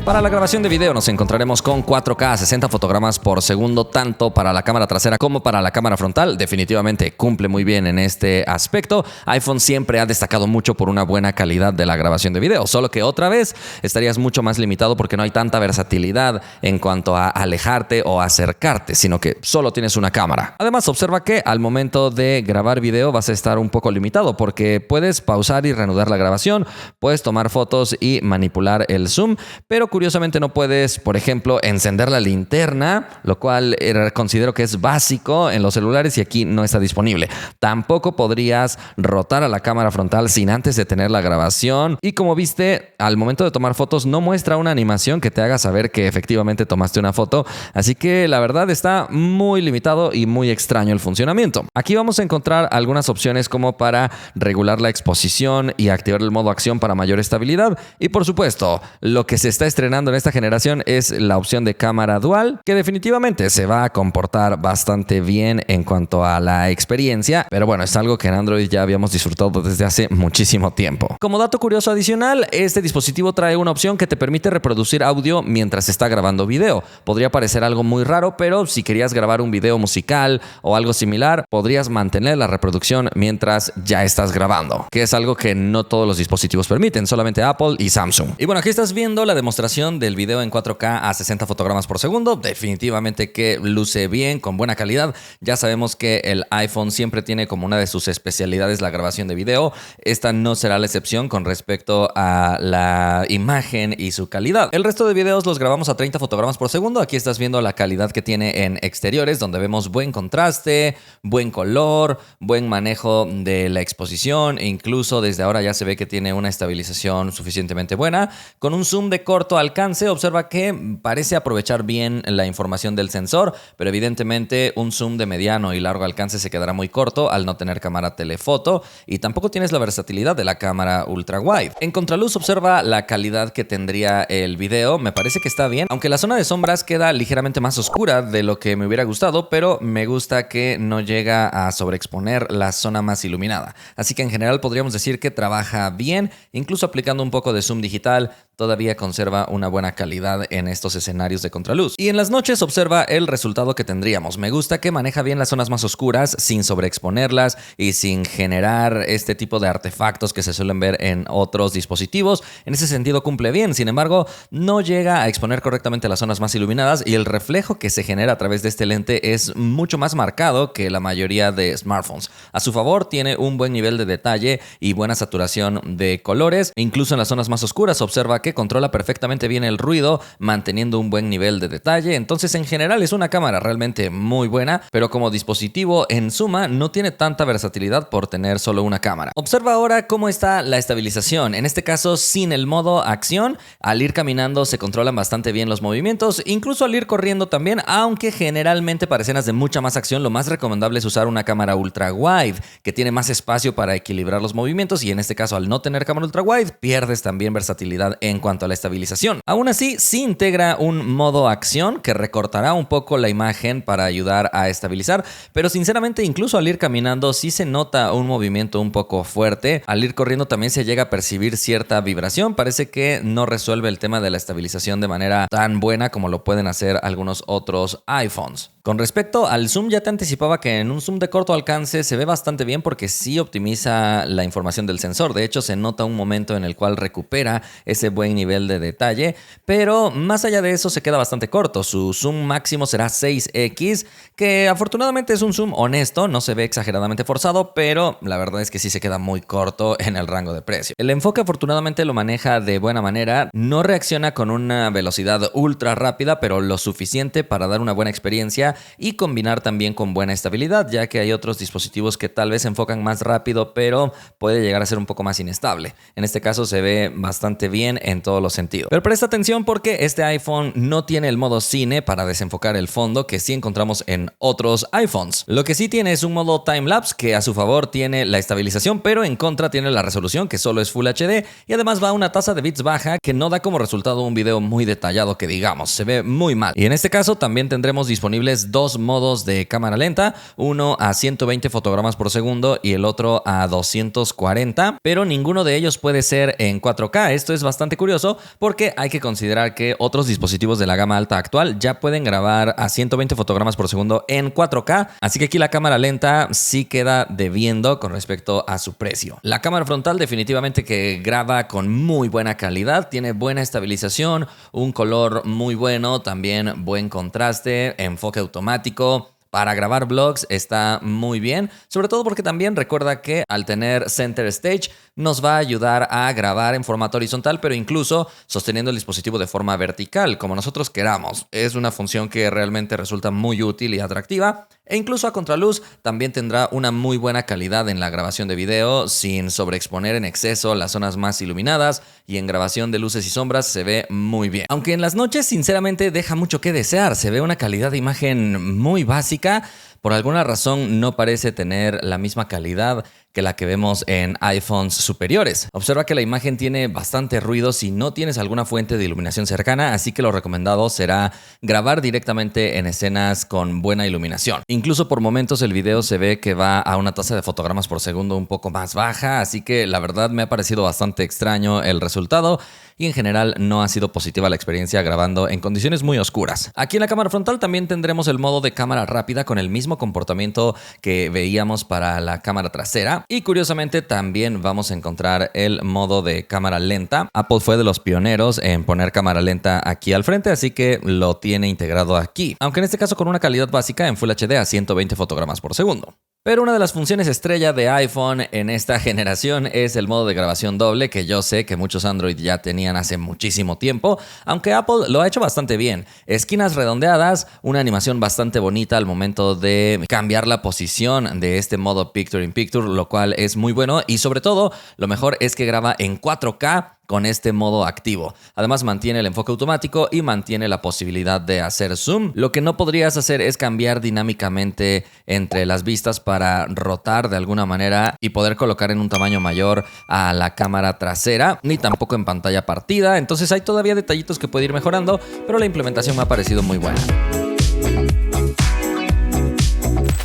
Para la grabación de video nos encontraremos con 4K a 60 fotogramas por segundo, tanto para la cámara trasera como para la cámara frontal. Definitivamente cumple muy bien en este aspecto. iPhone siempre ha destacado mucho por una buena calidad de la grabación de video, solo que otra vez estarías mucho más limitado porque no hay tanta versatilidad en cuanto a alejarte o acercarte, sino que solo tienes una cámara. Además, observa que al momento de grabar video vas a estar un poco limitado porque puedes pausar y reanudar la grabación, puedes tomar fotos y manipular el zoom, pero curiosamente no puedes, por ejemplo, encender la linterna, lo cual considero que es básico en los celulares y aquí no está disponible. Tampoco podrías rotar a la cámara frontal sin antes detener la grabación. Y como viste, al momento de tomar fotos no muestra una animación que te haga saber que efectivamente tomaste una foto. Así que la verdad está muy limitado y muy extraño el funcionamiento. Aquí vamos a encontrar algunas opciones como para regular la exposición y activar el modo acción para mayor estabilidad. Y por supuesto, lo que se está estrenando en esta generación es la opción de cámara dual, que definitivamente se va a comportar bastante bien en cuanto a la experiencia. Pero bueno, es algo que en Android ya habíamos disfrutado desde hace muchísimo tiempo. Como dato curioso adicional, este dispositivo trae una opción que te permite reproducir audio mientras está grabando video. Podría parecer algo muy raro, pero si querías grabar un video musical o algo similar, podrías mantener la reproducción mientras ya estás grabando, que es algo que no todos los dispositivos permiten, solamente Apple y Samsung. Y bueno, aquí estás viendo la demostración del video en 4K a 60 fotogramas por segundo. Definitivamente que luce bien, con buena calidad. Ya sabemos que el iPhone siempre tiene como una de sus especialidades la grabación de video. Esta no será la excepción con respecto a la imagen y su calidad. El resto de videos los grabamos a 30 fotogramas por segundo. Aquí estás viendo la calidad que tiene en exteriores, donde vemos buen contraste, buen color, buen manejo de la exposición e incluso desde ahora ya se ve que tiene una estabilización suficientemente buena. Con un zoom de corto alcance, observa que parece aprovechar bien la información del sensor, pero evidentemente un zoom de mediano y largo alcance se quedará muy corto al no tener cámara telefoto y tampoco tienes la versatilidad de la cámara ultra wide. En contraluz observa la calidad que tendría el video, me parece que está bien, aunque la zona de sombras queda ligeramente más oscura de lo que me hubiera gustado, pero me gusta que no llega a sobreexponer la zona más iluminada. Así que en general podríamos decir que trabaja bien, incluso aplicando un poco de zoom digital, todavía conserva una buena calidad en estos escenarios de contraluz. Y en las noches observa el resultado que tendríamos. Me gusta que maneja bien las zonas más oscuras sin sobreexponerlas y sin generar este tipo de artefactos que se suelen ver en otros dispositivos. En ese sentido cumple bien, sin embargo, no llega a exponer correctamente las zonas más iluminadas y el reflejo que se genera a través de este lente es mucho más marcado que la mayoría de smartphones. A su favor, tiene un buen nivel de detalle y buena saturación de colores. Incluso en las zonas más oscuras observa que controla perfectamente bien el ruido, manteniendo un buen nivel de detalle. Entonces, en general es una cámara realmente muy buena, pero como dispositivo, en suma, no tiene tanta versatilidad por tener solo una cámara. Observa ahora cómo está la estabilización. En este caso, sin el modo acción, al ir caminando se controlan bastante bien los movimientos, incluso al ir corriendo también, aunque generalmente para escenas de mucha más acción, lo más recomendable es usar una cámara ultra wide, que tiene más espacio para equilibrar los movimientos y en este caso, al no tener cámara ultra wide, pierdes también versatilidad en cuanto a la estabilización. Aún así, sí integra un modo acción que recortará un poco la imagen para ayudar a estabilizar, pero sinceramente incluso al ir caminando sí se nota un movimiento un poco fuerte. Al ir corriendo también se llega a percibir cierta vibración. Parece que no resuelve el tema de la estabilización de manera tan buena como lo pueden hacer algunos otros iPhones. Con respecto al zoom, ya te anticipaba que en un zoom de corto alcance se ve bastante bien porque sí optimiza la información del sensor. De hecho, se nota un momento en el cual recupera ese buen nivel de detalle, pero más allá de eso se queda bastante corto. Su zoom máximo será 6x, que afortunadamente es un zoom honesto, no se ve exageradamente forzado, pero la verdad es que sí se queda muy corto en el rango de precio. El enfoque afortunadamente lo maneja de buena manera, no reacciona con una velocidad ultra rápida, pero lo suficiente para dar una buena experiencia y combinar también con buena estabilidad, ya que hay otros dispositivos que tal vez enfocan más rápido, pero puede llegar a ser un poco más inestable. En este caso se ve bastante bien en todos los sentidos. Pero presta atención porque este iPhone no tiene el modo cine para desenfocar el fondo que sí encontramos en otros iPhones. Lo que sí tiene es un modo time-lapse que a su favor tiene la estabilización, pero en contra tiene la resolución que solo es Full HD y además va a una tasa de bits baja que no da como resultado un video muy detallado que digamos, se ve muy mal. Y en este caso también tendremos disponibles dos modos de cámara lenta, uno a 120 fotogramas por segundo y el otro a 240, pero ninguno de ellos puede ser en 4K. Esto es bastante curioso porque hay que considerar que otros dispositivos de la gama alta actual ya pueden grabar a 120 fotogramas por segundo en 4K, así que aquí la cámara lenta sí queda debiendo con respecto a su precio. La cámara frontal definitivamente que graba con muy buena calidad, tiene buena estabilización, un color muy bueno, también buen contraste, enfoque automático, Para grabar vlogs está muy bien, sobre todo porque también recuerda que al tener Center Stage nos va a ayudar a grabar en formato horizontal, pero incluso sosteniendo el dispositivo de forma vertical, como nosotros queramos. Es una función que realmente resulta muy útil y atractiva, e incluso a contraluz también tendrá una muy buena calidad en la grabación de video sin sobreexponer en exceso las zonas más iluminadas, y en grabación de luces y sombras se ve muy bien. Aunque en las noches sinceramente deja mucho que desear, se ve una calidad de imagen muy básica. Por alguna razón no parece tener la misma calidad que la que vemos en iPhones superiores. Observa que la imagen tiene bastante ruido si no tienes alguna fuente de iluminación cercana, así que lo recomendado será grabar directamente en escenas con buena iluminación. Incluso por momentos el video se ve que va a una tasa de fotogramas por segundo un poco más baja, así que la verdad me ha parecido bastante extraño el resultado. Y en general no ha sido positiva la experiencia grabando en condiciones muy oscuras. Aquí en la cámara frontal también tendremos el modo de cámara rápida con el mismo comportamiento que veíamos para la cámara trasera. Y curiosamente también vamos a encontrar el modo de cámara lenta. Apple fue de los pioneros en poner cámara lenta aquí al frente, así que lo tiene integrado aquí. Aunque en este caso con una calidad básica en Full HD a 120 fotogramas por segundo. Pero una de las funciones estrella de iPhone en esta generación es el modo de grabación doble, que yo sé que muchos Android ya tenían hace muchísimo tiempo, aunque Apple lo ha hecho bastante bien. Esquinas redondeadas, una animación bastante bonita al momento de cambiar la posición de este modo Picture in Picture, lo cual es muy bueno, y sobre todo lo mejor es que graba en 4K con este modo activo. Además mantiene el enfoque automático y mantiene la posibilidad de hacer zoom. Lo que no podrías hacer es cambiar dinámicamente entre las vistas para rotar de alguna manera y poder colocar en un tamaño mayor a la cámara trasera, ni tampoco en pantalla partida. Entonces hay todavía detallitos que puede ir mejorando, pero la implementación me ha parecido muy buena.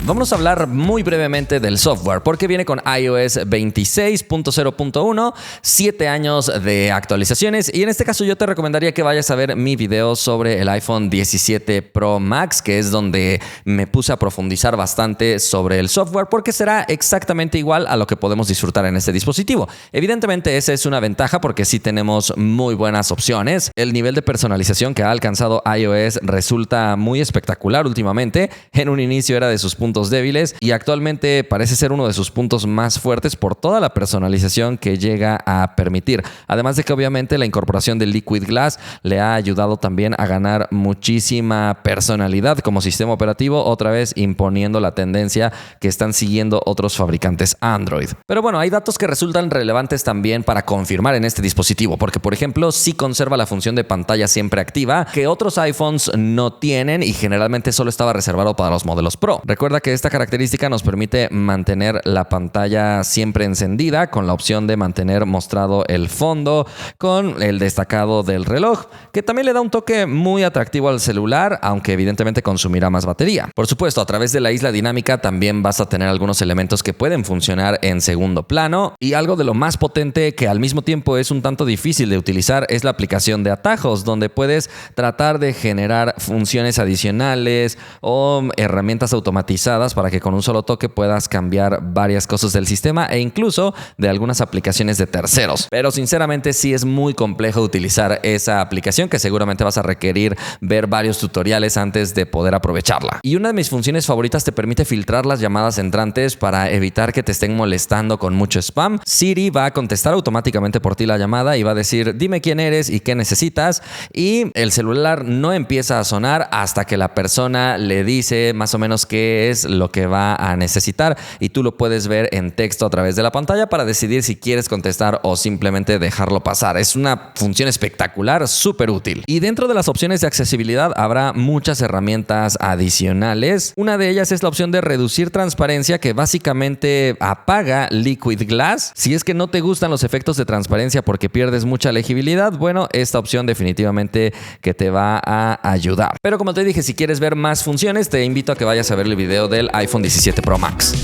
Vamos a hablar muy brevemente del software, porque viene con iOS 26.0.1, 7 años de actualizaciones, y en este caso yo te recomendaría que vayas a ver mi video sobre el iPhone 17 Pro Max, que es donde me puse a profundizar bastante sobre el software, porque será exactamente igual a lo que podemos disfrutar en este dispositivo. Evidentemente esa es una ventaja porque sí tenemos muy buenas opciones. El nivel de personalización que ha alcanzado iOS resulta muy espectacular últimamente. En un inicio era de sus puntos débiles y actualmente parece ser uno de sus puntos más fuertes por toda la personalización que llega a permitir. Además de que obviamente la incorporación del Liquid Glass le ha ayudado también a ganar muchísima personalidad como sistema operativo, otra vez imponiendo la tendencia que están siguiendo otros fabricantes Android. Pero bueno, hay datos que resultan relevantes también para confirmar en este dispositivo, porque por ejemplo sí conserva la función de pantalla siempre activa, que otros iPhones no tienen y generalmente solo estaba reservado para los modelos Pro. Recuerda que esta característica nos permite mantener la pantalla siempre encendida con la opción de mantener mostrado el fondo con el destacado del reloj, que también le da un toque muy atractivo al celular, aunque evidentemente consumirá más batería. Por supuesto, a través de la isla dinámica también vas a tener algunos elementos que pueden funcionar en segundo plano, y algo de lo más potente que al mismo tiempo es un tanto difícil de utilizar es la aplicación de atajos, donde puedes tratar de generar funciones adicionales o herramientas automatizadas para que con un solo toque puedas cambiar varias cosas del sistema e incluso de algunas aplicaciones de terceros. Pero sinceramente sí es muy complejo utilizar esa aplicación, que seguramente vas a requerir ver varios tutoriales antes de poder aprovecharla. Y una de mis funciones favoritas te permite filtrar las llamadas entrantes para evitar que te estén molestando con mucho spam. Siri va a contestar automáticamente por ti la llamada y va a decir dime quién eres y qué necesitas, y el celular no empieza a sonar hasta que la persona le dice más o menos qué es lo que va a necesitar, y tú lo puedes ver en texto a través de la pantalla para decidir si quieres contestar o simplemente dejarlo pasar. Es una función espectacular, súper útil. Y dentro de las opciones de accesibilidad habrá muchas herramientas adicionales. Una de ellas es la opción de reducir transparencia, que básicamente apaga Liquid Glass. Si es que no te gustan los efectos de transparencia porque pierdes mucha legibilidad, bueno, esta opción definitivamente que te va a ayudar. Pero como te dije, si quieres ver más funciones, te invito a que vayas a ver el video del iPhone 17 Pro Max.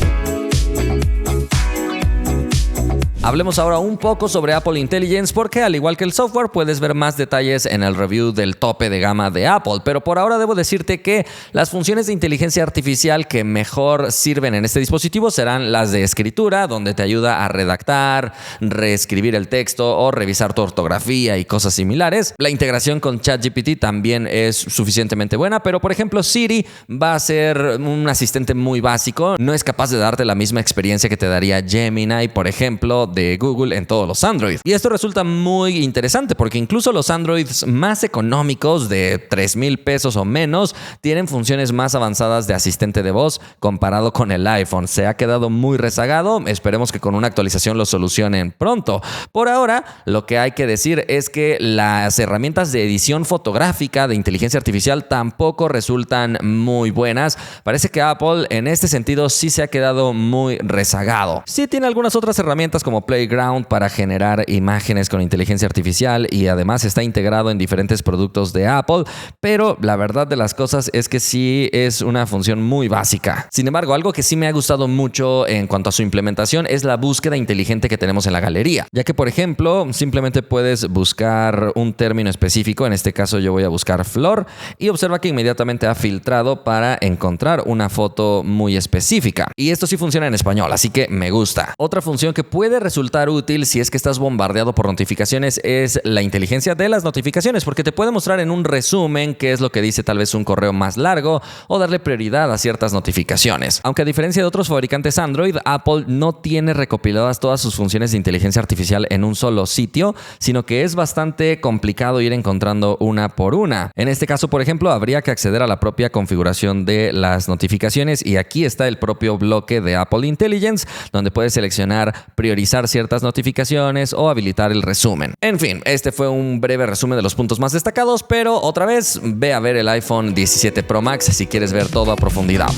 Hablemos ahora un poco sobre Apple Intelligence porque al igual que el software puedes ver más detalles en el review del tope de gama de Apple, pero por ahora debo decirte que las funciones de inteligencia artificial que mejor sirven en este dispositivo serán las de escritura, donde te ayuda a redactar, reescribir el texto o revisar tu ortografía y cosas similares. La integración con ChatGPT también es suficientemente buena, pero por ejemplo Siri va a ser un asistente muy básico, no es capaz de darte la misma experiencia que te daría Gemini, por ejemplo, de Google en todos los Android. Y esto resulta muy interesante porque incluso los Androids más económicos de 3,000 pesos o menos tienen funciones más avanzadas de asistente de voz comparado con el iPhone. Se ha quedado muy rezagado, esperemos que con una actualización lo solucionen pronto. Por ahora, lo que hay que decir es que las herramientas de edición fotográfica de inteligencia artificial tampoco resultan muy buenas. Parece que Apple en este sentido sí se ha quedado muy rezagado. Sí tiene algunas otras herramientas como Playground para generar imágenes con inteligencia artificial y además está integrado en diferentes productos de Apple, pero la verdad de las cosas es que sí es una función muy básica. Sin embargo, algo que sí me ha gustado mucho en cuanto a su implementación es la búsqueda inteligente que tenemos en la galería, ya que por ejemplo simplemente puedes buscar un término específico, en este caso yo voy a buscar flor y observa que inmediatamente ha filtrado para encontrar una foto muy específica y esto sí funciona en español, así que me gusta. Otra función que puede resultar útil si es que estás bombardeado por notificaciones es la inteligencia de las notificaciones, porque te puede mostrar en un resumen qué es lo que dice tal vez un correo más largo o darle prioridad a ciertas notificaciones. Aunque a diferencia de otros fabricantes Android, Apple no tiene recopiladas todas sus funciones de inteligencia artificial en un solo sitio, sino que es bastante complicado ir encontrando una por una. En este caso, por ejemplo, habría que acceder a la propia configuración de las notificaciones y aquí está el propio bloque de Apple Intelligence, donde puedes seleccionar priorizar ciertas notificaciones o habilitar el resumen. En fin, este fue un breve resumen de los puntos más destacados, pero otra vez ve a ver el iPhone 17 Pro Max si quieres ver todo a profundidad.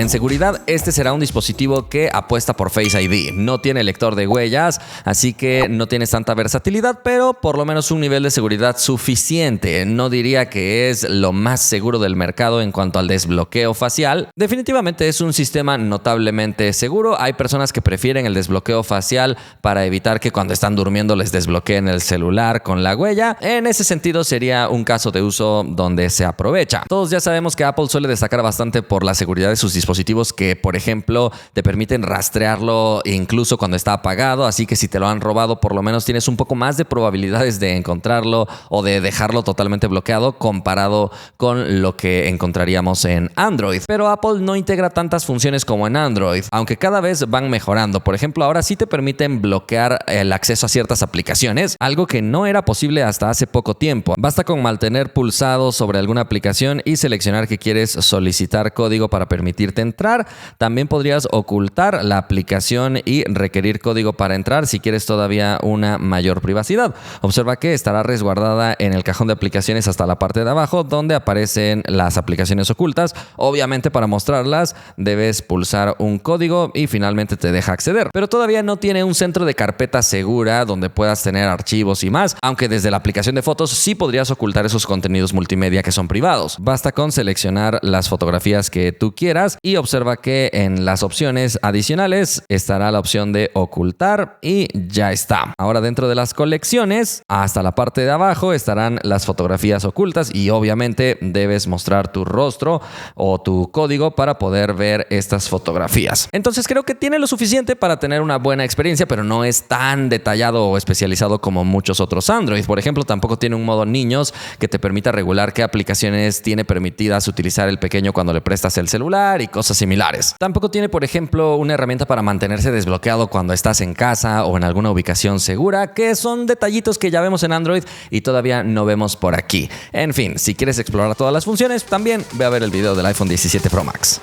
En seguridad, este será un dispositivo que apuesta por Face ID. No tiene lector de huellas, así que no tienes tanta versatilidad, pero por lo menos un nivel de seguridad suficiente. No diría que es lo más seguro del mercado en cuanto al desbloqueo facial. Definitivamente es un sistema notablemente seguro. Hay personas que prefieren el desbloqueo facial para evitar que cuando están durmiendo les desbloqueen el celular con la huella. En ese sentido sería un caso de uso donde se aprovecha. Todos ya sabemos que Apple suele destacar bastante por la seguridad de sus dispositivos que, por ejemplo, te permiten rastrearlo incluso cuando está apagado, así que si te lo han robado, por lo menos tienes un poco más de probabilidades de encontrarlo o de dejarlo totalmente bloqueado comparado con lo que encontraríamos en Android. Pero Apple no integra tantas funciones como en Android, aunque cada vez van mejorando. Por ejemplo, ahora sí te permiten bloquear el acceso a ciertas aplicaciones, algo que no era posible hasta hace poco tiempo. Basta con mantener pulsado sobre alguna aplicación y seleccionar que quieres solicitar código para permitirte entrar. También podrías ocultar la aplicación y requerir código para entrar si quieres todavía una mayor privacidad. Observa que estará resguardada en el cajón de aplicaciones hasta la parte de abajo donde aparecen las aplicaciones ocultas. Obviamente para mostrarlas debes pulsar un código y finalmente te deja acceder. Pero todavía no tiene un centro de carpeta segura donde puedas tener archivos y más, aunque desde la aplicación de fotos sí podrías ocultar esos contenidos multimedia que son privados. Basta con seleccionar las fotografías que tú quieras y observa que en las opciones adicionales estará la opción de ocultar y ya está. Ahora dentro de las colecciones, hasta la parte de abajo estarán las fotografías ocultas y obviamente debes mostrar tu rostro o tu código para poder ver estas fotografías. Entonces creo que tiene lo suficiente para tener una buena experiencia, pero no es tan detallado o especializado como muchos otros Android. Por ejemplo, tampoco tiene un modo niños que te permita regular qué aplicaciones tiene permitidas utilizar el pequeño cuando le prestas el celular y cosas similares. Tampoco tiene, por ejemplo, una herramienta para mantenerse desbloqueado cuando estás en casa o en alguna ubicación segura, que son detallitos que ya vemos en Android y todavía no vemos por aquí. En fin, si quieres explorar todas las funciones, también ve a ver el video del iPhone 17 Pro Max.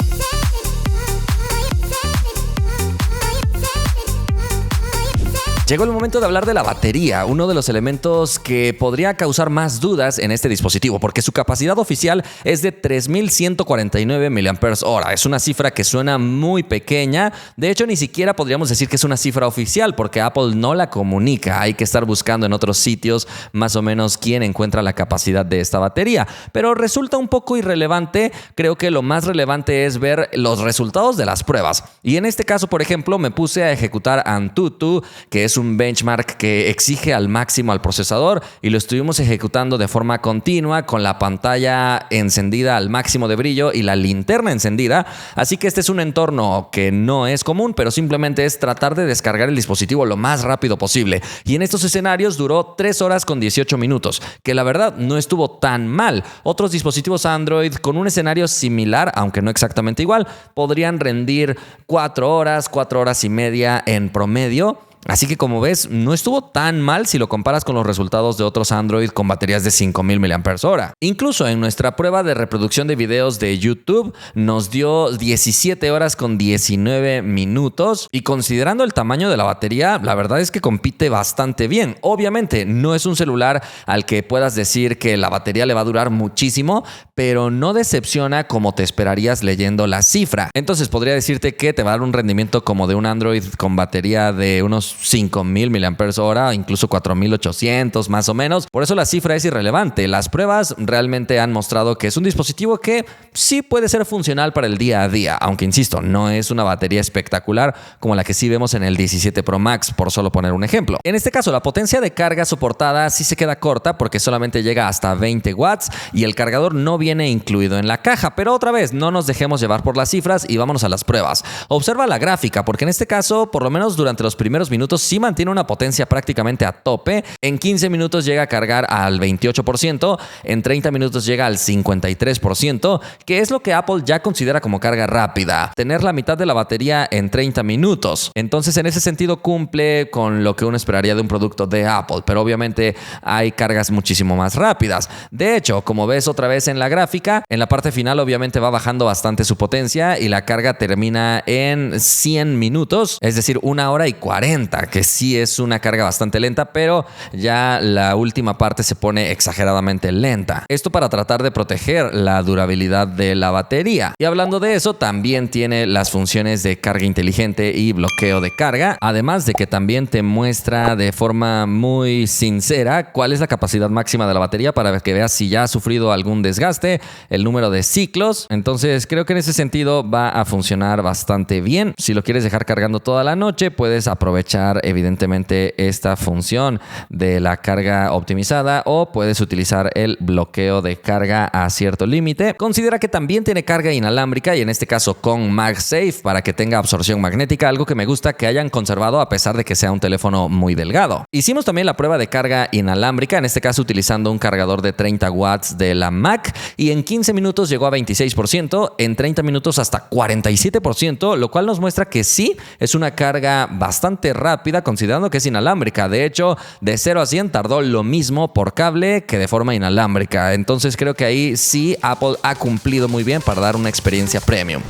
Llegó el momento de hablar de la batería, uno de los elementos que podría causar más dudas en este dispositivo, porque su capacidad oficial es de 3149 mAh. Es una cifra que suena muy pequeña. De hecho, ni siquiera podríamos decir que es una cifra oficial, porque Apple no la comunica. Hay que estar buscando en otros sitios más o menos quién encuentra la capacidad de esta batería. Pero resulta un poco irrelevante. Creo que lo más relevante es ver los resultados de las pruebas. Y en este caso, por ejemplo, me puse a ejecutar Antutu, que es un benchmark que exige al máximo al procesador, y lo estuvimos ejecutando de forma continua con la pantalla encendida al máximo de brillo y la linterna encendida. Así que este es un entorno que no es común, pero simplemente es tratar de descargar el dispositivo lo más rápido posible. Y en estos escenarios duró 3 horas con 18 minutos, que la verdad no estuvo tan mal. Otros dispositivos Android con un escenario similar, aunque no exactamente igual, podrían rendir 4 horas y media en promedio. Así que como ves, no estuvo tan mal si lo comparas con los resultados de otros Android con baterías de 5000 mAh. Incluso en nuestra prueba de reproducción de videos de YouTube nos dio 17 horas con 19 minutos, y considerando el tamaño de la batería, la verdad es que compite bastante bien. Obviamente no es un celular al que puedas decir que la batería le va a durar muchísimo, pero no decepciona como te esperarías leyendo la cifra. Entonces podría decirte que te va a dar un rendimiento como de un Android con batería de unos 5000 mAh, incluso 4800 más o menos. Por eso la cifra es irrelevante. Las pruebas realmente han mostrado que es un dispositivo que sí puede ser funcional para el día a día, aunque insisto, no es una batería espectacular como la que sí vemos en el 17 Pro Max, por solo poner un ejemplo. En este caso, la potencia de carga soportada sí se queda corta porque solamente llega hasta 20 watts y el cargador no viene incluido en la caja. Pero otra vez, no nos dejemos llevar por las cifras y vámonos a las pruebas. Observa la gráfica, porque en este caso, por lo menos durante los primeros minutos, sí mantiene una potencia prácticamente a tope. En 15 minutos llega a cargar al 28%, en 30 minutos llega al 53%, que es lo que Apple ya considera como carga rápida, tener la mitad de la batería en 30 minutos. Entonces, en ese sentido cumple con lo que uno esperaría de un producto de Apple, pero obviamente hay cargas muchísimo más rápidas. De hecho, como ves otra vez en la gráfica, en la parte final obviamente va bajando bastante su potencia y la carga termina en 100 minutos, es decir, 1 hora y 40, que sí es una carga bastante lenta, pero ya la última parte se pone exageradamente lenta. Esto para tratar de proteger la durabilidad de la batería. Y hablando de eso, también tiene las funciones de carga inteligente y bloqueo de carga, además de que también te muestra de forma muy sincera cuál es la capacidad máxima de la batería para que veas si ya ha sufrido algún desgaste, el número de ciclos. Entonces creo que en ese sentido va a funcionar bastante bien. Si lo quieres dejar cargando toda la noche, puedes aprovechar evidentemente esta función de la carga optimizada, o puedes utilizar el bloqueo de carga a cierto límite. Considera que también tiene carga inalámbrica, y en este caso con MagSafe, para que tenga absorción magnética, algo que me gusta que hayan conservado a pesar de que sea un teléfono muy delgado. Hicimos también la prueba de carga inalámbrica, en este caso utilizando un cargador de 30 watts de la Mac, y en 15 minutos llegó a 26%, en 30 minutos hasta 47%, lo cual nos muestra que sí es una carga bastante rápida considerando que es inalámbrica. De hecho, de 0 a 100 tardó lo mismo por cable que de forma inalámbrica. Entonces creo que ahí sí Apple ha cumplido muy bien para dar una experiencia premium.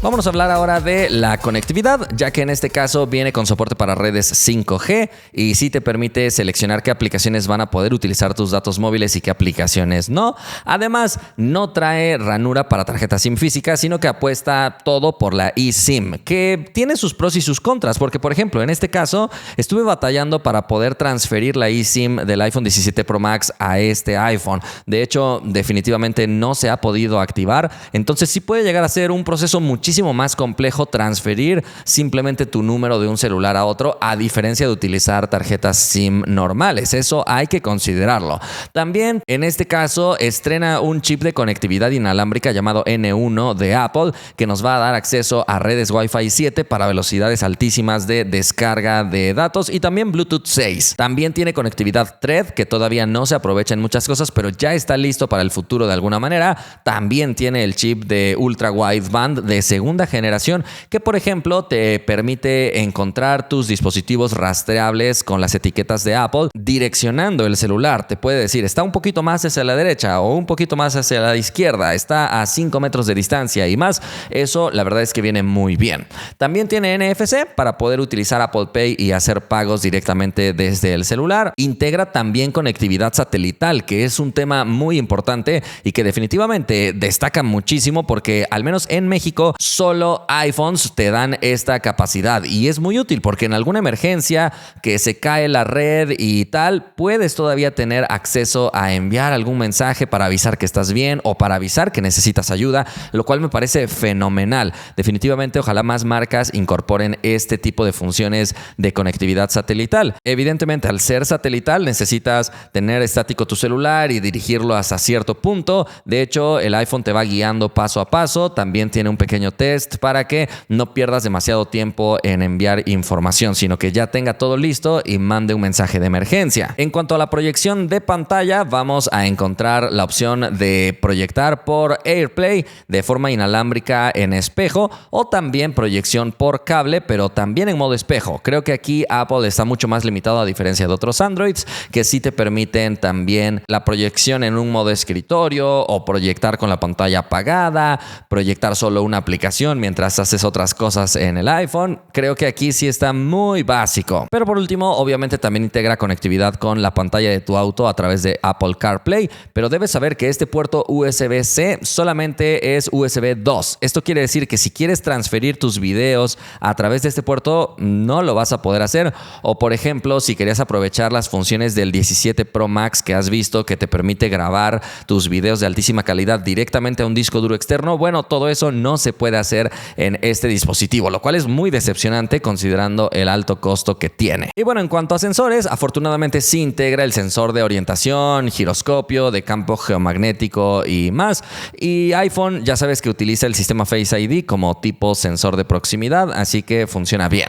Vámonos a hablar ahora de la conectividad, ya que en este caso viene con soporte para redes 5G y sí te permite seleccionar qué aplicaciones van a poder utilizar tus datos móviles y qué aplicaciones no. Además, no trae ranura para tarjeta SIM física, sino que apuesta todo por la eSIM, que tiene sus pros y sus contras, porque por ejemplo, en este caso estuve batallando para poder transferir la eSIM del iPhone 17 Pro Max a este iPhone. De hecho, definitivamente no se ha podido activar, entonces sí puede llegar a ser un proceso muchísimo más complejo transferir simplemente tu número de un celular a otro, a diferencia de utilizar tarjetas SIM normales. Eso hay que considerarlo. También en este caso estrena un chip de conectividad inalámbrica llamado N1 de Apple, que nos va a dar acceso a redes Wi-Fi 7 para velocidades altísimas de descarga de datos, y también Bluetooth 6. También tiene conectividad Thread, que todavía no se aprovecha en muchas cosas, pero ya está listo para el futuro de alguna manera. También tiene el chip de ultra wideband de seguridad segunda generación que, por ejemplo, te permite encontrar tus dispositivos rastreables con las etiquetas de Apple direccionando el celular. Te puede decir, está un poquito más hacia la derecha o un poquito más hacia la izquierda, está a 5 metros de distancia y más. Eso la verdad es que viene muy bien. También tiene NFC para poder utilizar Apple Pay y hacer pagos directamente desde el celular. Integra también conectividad satelital, que es un tema muy importante y que definitivamente destaca muchísimo porque al menos en México solo iPhones te dan esta capacidad y es muy útil porque en alguna emergencia que se cae la red y tal, puedes todavía tener acceso a enviar algún mensaje para avisar que estás bien o para avisar que necesitas ayuda, lo cual me parece fenomenal. Definitivamente ojalá más marcas incorporen este tipo de funciones de conectividad satelital. Evidentemente al ser satelital necesitas tener estático tu celular y dirigirlo hasta cierto punto. De hecho, el iPhone te va guiando paso a paso. También tiene un pequeño test para que no pierdas demasiado tiempo en enviar información, sino que ya tenga todo listo y mande un mensaje de emergencia. En cuanto a la proyección de pantalla, vamos a encontrar la opción de proyectar por AirPlay de forma inalámbrica en espejo o también proyección por cable, pero también en modo espejo. Creo que aquí Apple está mucho más limitado a diferencia de otros Androids que sí te permiten también la proyección en un modo escritorio o proyectar con la pantalla apagada, proyectar solo una aplicación mientras haces otras cosas en el iPhone. Creo que aquí sí está muy básico. Pero por último, obviamente también integra conectividad con la pantalla de tu auto a través de Apple CarPlay, pero debes saber que este puerto USB-C solamente es USB 2. Esto quiere decir que si quieres transferir tus videos a través de este puerto, no lo vas a poder hacer. O por ejemplo, si querías aprovechar las funciones del 17 Pro Max que has visto que te permite grabar tus videos de altísima calidad directamente a un disco duro externo, bueno, todo eso no se puede hacer en este dispositivo, lo cual es muy decepcionante considerando el alto costo que tiene. Y bueno, en cuanto a sensores, afortunadamente sí integra el sensor de orientación, giroscopio, de campo geomagnético y más. Y iPhone ya sabes que utiliza el sistema Face ID como tipo sensor de proximidad, así que funciona bien.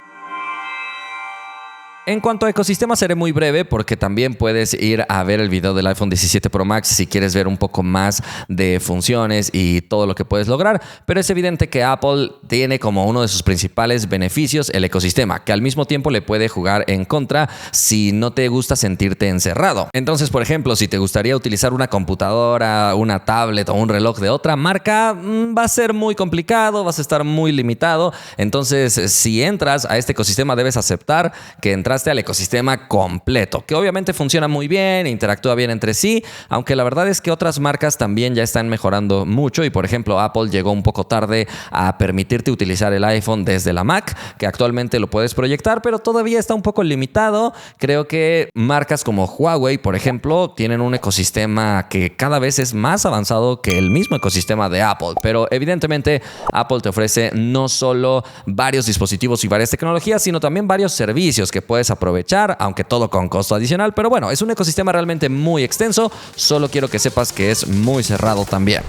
En cuanto a ecosistema seré muy breve porque también puedes ir a ver el video del iPhone 17 Pro Max si quieres ver un poco más de funciones y todo lo que puedes lograr, pero es evidente que Apple tiene como uno de sus principales beneficios el ecosistema, que al mismo tiempo le puede jugar en contra si no te gusta sentirte encerrado. Entonces, por ejemplo, si te gustaría utilizar una computadora, una tablet o un reloj de otra marca, va a ser muy complicado, vas a estar muy limitado. Entonces, si entras a este ecosistema debes aceptar que entraste al ecosistema completo, que obviamente funciona muy bien, interactúa bien entre sí, aunque la verdad es que otras marcas también ya están mejorando mucho y por ejemplo Apple llegó un poco tarde a permitirte utilizar el iPhone desde la Mac, que actualmente lo puedes proyectar, pero todavía está un poco limitado. Creo que marcas como Huawei, por ejemplo, tienen un ecosistema que cada vez es más avanzado que el mismo ecosistema de Apple, pero evidentemente Apple te ofrece no solo varios dispositivos y varias tecnologías, sino también varios servicios que puedes aprovechar, aunque todo con costo adicional. Pero bueno, es un ecosistema realmente muy extenso. Solo quiero que sepas que es muy cerrado también.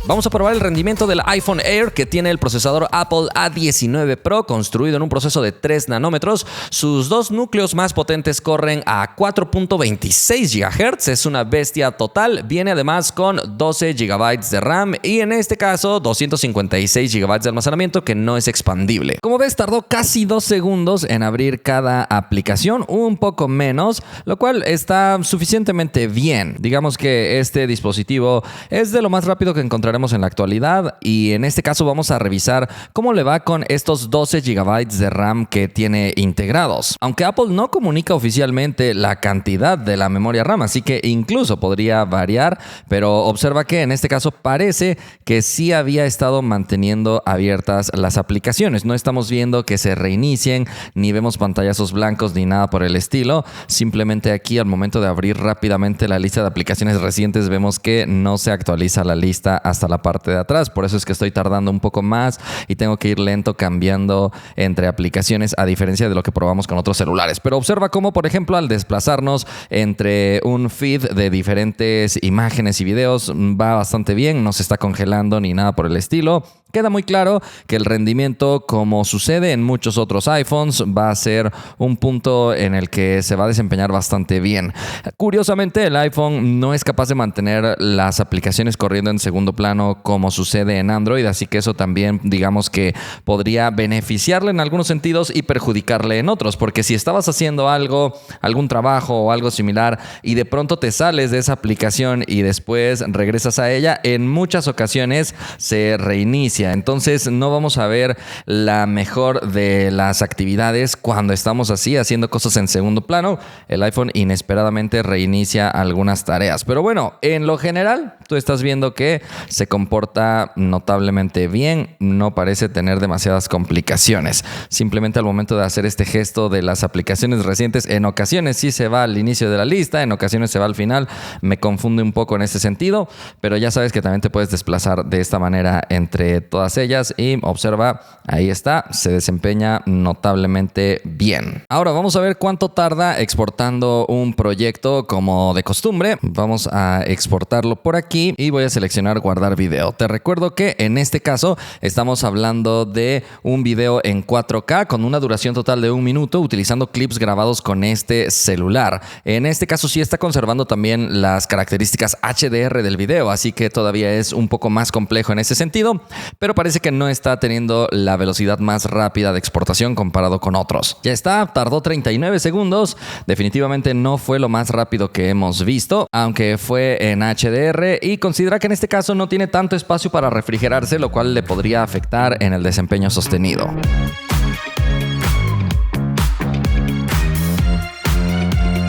Vamos a probar el rendimiento del iPhone Air, que tiene el procesador Apple A19 Pro, construido en un proceso de 3 nanómetros. Sus dos núcleos más potentes corren a 4.26 GHz. Es una bestia total. Viene además con 12 GB de RAM y en este caso 256 GB de almacenamiento, que no es expandible. Como ves, tardó casi 2 segundos en abrir cada aplicación, un poco menos, lo cual está suficientemente bien. Digamos que este dispositivo es de lo más rápido que encontraremos en la actualidad y en este caso vamos a revisar cómo le va con estos 12 GB de RAM que tiene integrados. Aunque Apple no comunica oficialmente la cantidad de la memoria RAM, así que incluso podría variar, pero observa que en este caso parece que sí había estado manteniendo abiertas las aplicaciones. No estamos viendo que se reinicien, ni vemos pantallazos blancos ni nada por el estilo. Simplemente aquí al momento de abrir rápidamente la lista de aplicaciones recientes vemos que no se actualiza la lista hasta la parte de atrás. Por eso es que estoy tardando un poco más y tengo que ir lento cambiando entre aplicaciones, a diferencia de lo que probamos con otros celulares. Pero observa cómo, por ejemplo, al desplazarnos entre un feed de diferentes imágenes y videos va bastante bien, no se está congelando ni nada por el estilo. Queda muy claro que el rendimiento, como sucede en muchos otros iPhones, va a ser un punto en el que se va a desempeñar bastante bien. Curiosamente, el iPhone no es capaz de mantener las aplicaciones corriendo en segundo plano como sucede en Android, así que eso también, digamos que podría beneficiarle en algunos sentidos y perjudicarle en otros, porque si estabas haciendo algo, algún trabajo o algo similar y de pronto te sales de esa aplicación y después regresas a ella, en muchas ocasiones se reinicia. Entonces no vamos a ver la mejor de las actividades cuando estamos así haciendo cosas en segundo plano. El iPhone inesperadamente reinicia algunas tareas. Pero bueno, en lo general, tú estás viendo que se comporta notablemente bien. No parece tener demasiadas complicaciones. Simplemente al momento de hacer este gesto de las aplicaciones recientes, en ocasiones sí se va al inicio de la lista, en ocasiones se va al final. Me confunde un poco en ese sentido, pero ya sabes que también te puedes desplazar de esta manera entre todas ellas y observa, ahí está, se desempeña notablemente bien. Ahora vamos a ver cuánto tarda exportando un proyecto como de costumbre. Vamos a exportarlo por aquí y voy a seleccionar guardar video. Te recuerdo que en este caso estamos hablando de un video en 4K con una duración total de 1 minuto utilizando clips grabados con este celular. En este caso sí está conservando también las características HDR del video, así que todavía es un poco más complejo en ese sentido, pero parece que no está teniendo la velocidad más rápida de exportación comparado con otros. Ya está, tardó 39 segundos. Definitivamente no fue lo más rápido que hemos visto, aunque fue en HDR, y considera que en este caso no tiene tanto espacio para refrigerarse, lo cual le podría afectar en el desempeño sostenido.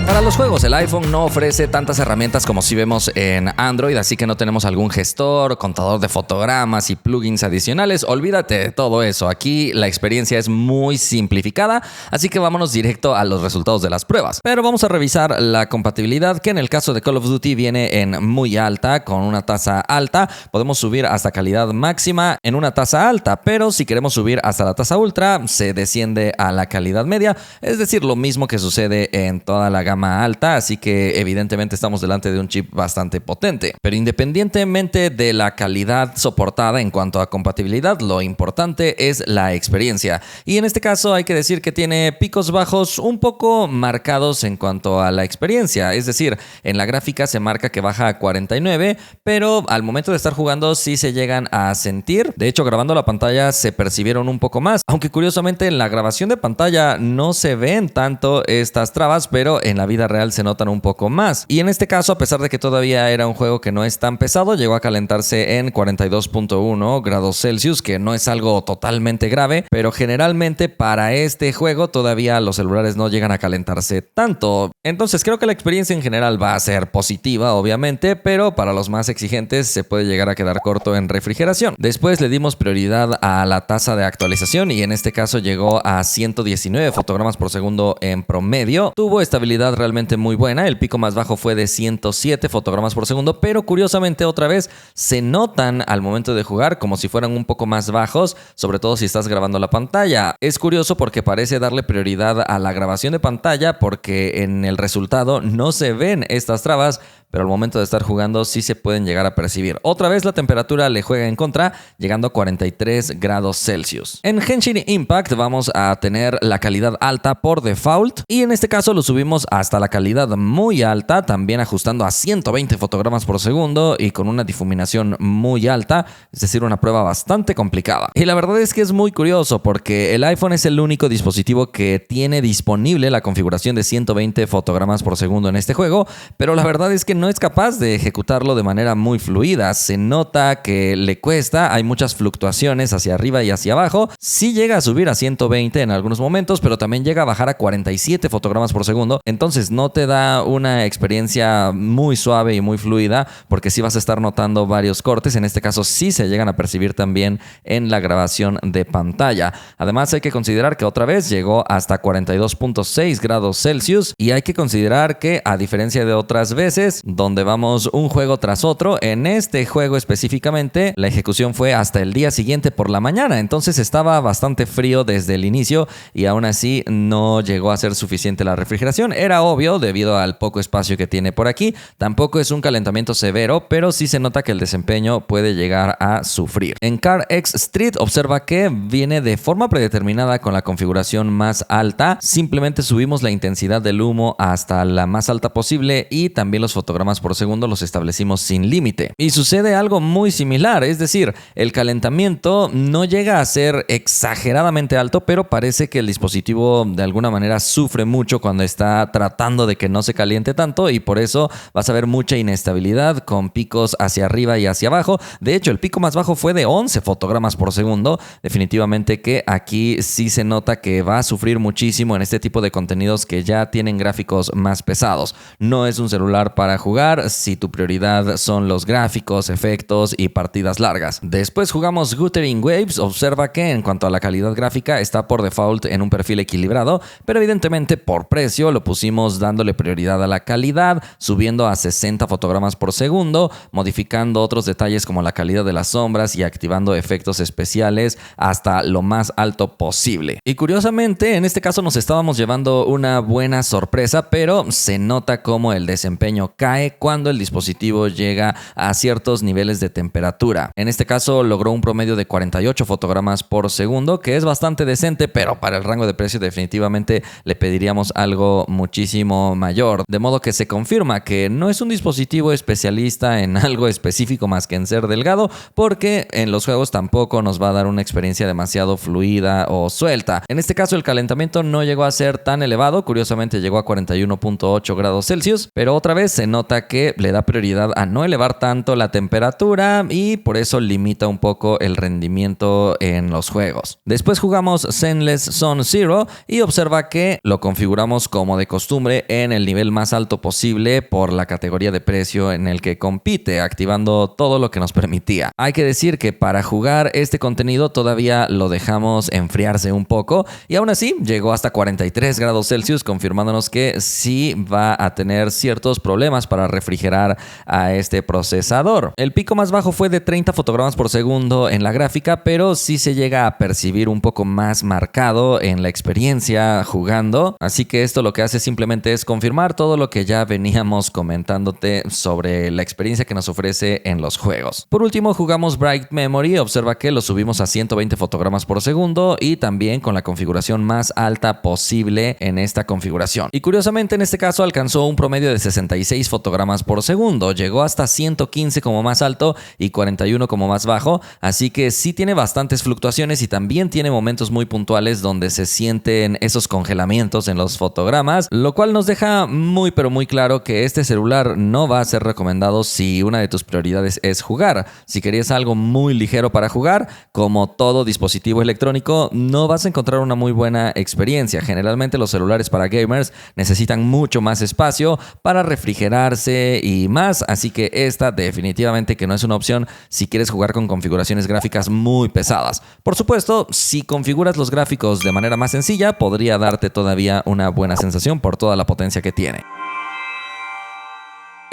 Para los juegos, el iPhone no ofrece tantas herramientas como si vemos en Android, así que no tenemos algún gestor, contador de fotogramas y plugins adicionales. Olvídate de todo eso. Aquí la experiencia es muy simplificada, así que vámonos directo a los resultados de las pruebas. Pero vamos a revisar la compatibilidad, que en el caso de Call of Duty viene en muy alta, con una tasa alta. Podemos subir hasta calidad máxima en una tasa alta, pero si queremos subir hasta la tasa ultra, se desciende a la calidad media, es decir, lo mismo que sucede en toda la gama alta, así que evidentemente estamos delante de un chip bastante potente. Pero independientemente de la calidad soportada en cuanto a compatibilidad, lo importante es la experiencia. Y en este caso hay que decir que tiene picos bajos un poco marcados en cuanto a la experiencia. Es decir, en la gráfica se marca que baja a 49, pero al momento de estar jugando sí se llegan a sentir. De hecho, grabando la pantalla se percibieron un poco más, aunque curiosamente en la grabación de pantalla no se ven tanto estas trabas, pero en la vida real se notan un poco más. Y en este caso, a pesar de que todavía era un juego que no es tan pesado, llegó a calentarse en 42.1 grados Celsius, que no es algo totalmente grave, pero generalmente para este juego todavía los celulares no llegan a calentarse tanto. Entonces creo que la experiencia en general va a ser positiva, obviamente, pero para los más exigentes se puede llegar a quedar corto en refrigeración. Después le dimos prioridad a la tasa de actualización y en este caso llegó a 119 fotogramas por segundo en promedio. Tuvo estabilidad realmente muy buena. El pico más bajo fue de 107 fotogramas por segundo, pero curiosamente otra vez se notan al momento de jugar como si fueran un poco más bajos, sobre todo si estás grabando la pantalla. Es curioso porque parece darle prioridad a la grabación de pantalla porque en el resultado no se ven estas trabas, pero al momento de estar jugando sí se pueden llegar a percibir. Otra vez la temperatura le juega en contra, llegando a 43 grados Celsius. En Genshin Impact vamos a tener la calidad alta por default y en este caso lo subimos hasta la calidad muy alta, también ajustando a 120 fotogramas por segundo y con una difuminación muy alta, es decir, una prueba bastante complicada. Y la verdad es que es muy curioso porque el iPhone es el único dispositivo que tiene disponible la configuración de 120 fotogramas por segundo en este juego, pero la verdad es que no es capaz de ejecutarlo de manera muy fluida. Se nota que le cuesta, hay muchas fluctuaciones hacia arriba y hacia abajo. Sí llega a subir a 120 en algunos momentos, pero también llega a bajar a 47 fotogramas por segundo. Entonces no te da una experiencia muy suave y muy fluida porque sí vas a estar notando varios cortes. En este caso sí se llegan a percibir también en la grabación de pantalla. Además hay que considerar que otra vez llegó hasta 42.6 grados Celsius y hay que considerar que a diferencia de otras veces donde vamos un juego tras otro. En este juego específicamente, la ejecución fue hasta el día siguiente por la mañana, entonces estaba bastante frío desde el inicio y aún así no llegó a ser suficiente la refrigeración. Era obvio debido al poco espacio que tiene por aquí. Tampoco es un calentamiento severo, pero sí se nota que el desempeño puede llegar a sufrir. En CarX Street observa que viene de forma predeterminada con la configuración más alta. Simplemente subimos la intensidad del humo hasta la más alta posible y también los fotogramas por segundo los establecimos sin límite. Y sucede algo muy similar, es decir, el calentamiento no llega a ser exageradamente alto, pero parece que el dispositivo de alguna manera sufre mucho cuando está tratando de que no se caliente tanto y por eso vas a ver mucha inestabilidad con picos hacia arriba y hacia abajo. De hecho, el pico más bajo fue de 11 fotogramas por segundo. Definitivamente que aquí sí se nota que va a sufrir muchísimo en este tipo de contenidos que ya tienen gráficos más pesados. No es un celular para jugar si tu prioridad son los gráficos, efectos y partidas largas. Después jugamos Wuthering Waves. Observa que en cuanto a la calidad gráfica está por default en un perfil equilibrado, pero evidentemente por precio lo pusimos dándole prioridad a la calidad, subiendo a 60 fotogramas por segundo, modificando otros detalles como la calidad de las sombras y activando efectos especiales hasta lo más alto posible. Y curiosamente, en este caso nos estábamos llevando una buena sorpresa, pero se nota como el desempeño cae cuando el dispositivo llega a ciertos niveles de temperatura. En este caso logró un promedio de 48 fotogramas por segundo, que es bastante decente, pero para el rango de precio definitivamente le pediríamos algo muchísimo mayor. De modo que se confirma que no es un dispositivo especialista en algo específico más que en ser delgado, porque en los juegos tampoco nos va a dar una experiencia demasiado fluida o suelta. En este caso el calentamiento no llegó a ser tan elevado, curiosamente llegó a 41.8 grados Celsius, pero otra vez se nota que le da prioridad a no elevar tanto la temperatura y por eso limita un poco el rendimiento en los juegos. Después jugamos Zenless Zone Zero y observa que lo configuramos como de costumbre en el nivel más alto posible por la categoría de precio en el que compite, activando todo lo que nos permitía. Hay que decir que para jugar este contenido todavía lo dejamos enfriarse un poco y aún así llegó hasta 43 grados Celsius, confirmándonos que sí va a tener ciertos problemas para refrigerar a este procesador. El pico más bajo fue de 30 fotogramas por segundo en la gráfica, pero sí se llega a percibir un poco más marcado en la experiencia jugando, así que esto lo que hace simplemente es confirmar todo lo que ya veníamos comentándote sobre la experiencia que nos ofrece en los juegos. Por último jugamos Bright Memory. Observa que lo subimos a 120 fotogramas por segundo y también con la configuración más alta posible en esta configuración. Y curiosamente en este caso alcanzó un promedio de 66 fotogramas por segundo, llegó hasta 115 como más alto y 41 como más bajo, así que sí tiene bastantes fluctuaciones y también tiene momentos muy puntuales donde se sienten esos congelamientos en los fotogramas, lo cual nos deja muy pero muy claro que este celular no va a ser recomendado si una de tus prioridades es jugar. Si querías algo muy ligero para jugar, como todo dispositivo electrónico, no vas a encontrar una muy buena experiencia. Generalmente los celulares para gamers necesitan mucho más espacio para refrigerarse y más, así que esta definitivamente que no es una opción si quieres jugar con configuraciones gráficas muy pesadas. Por supuesto, si configuras los gráficos de manera más sencilla, podría darte todavía una buena sensación por toda la potencia que tiene.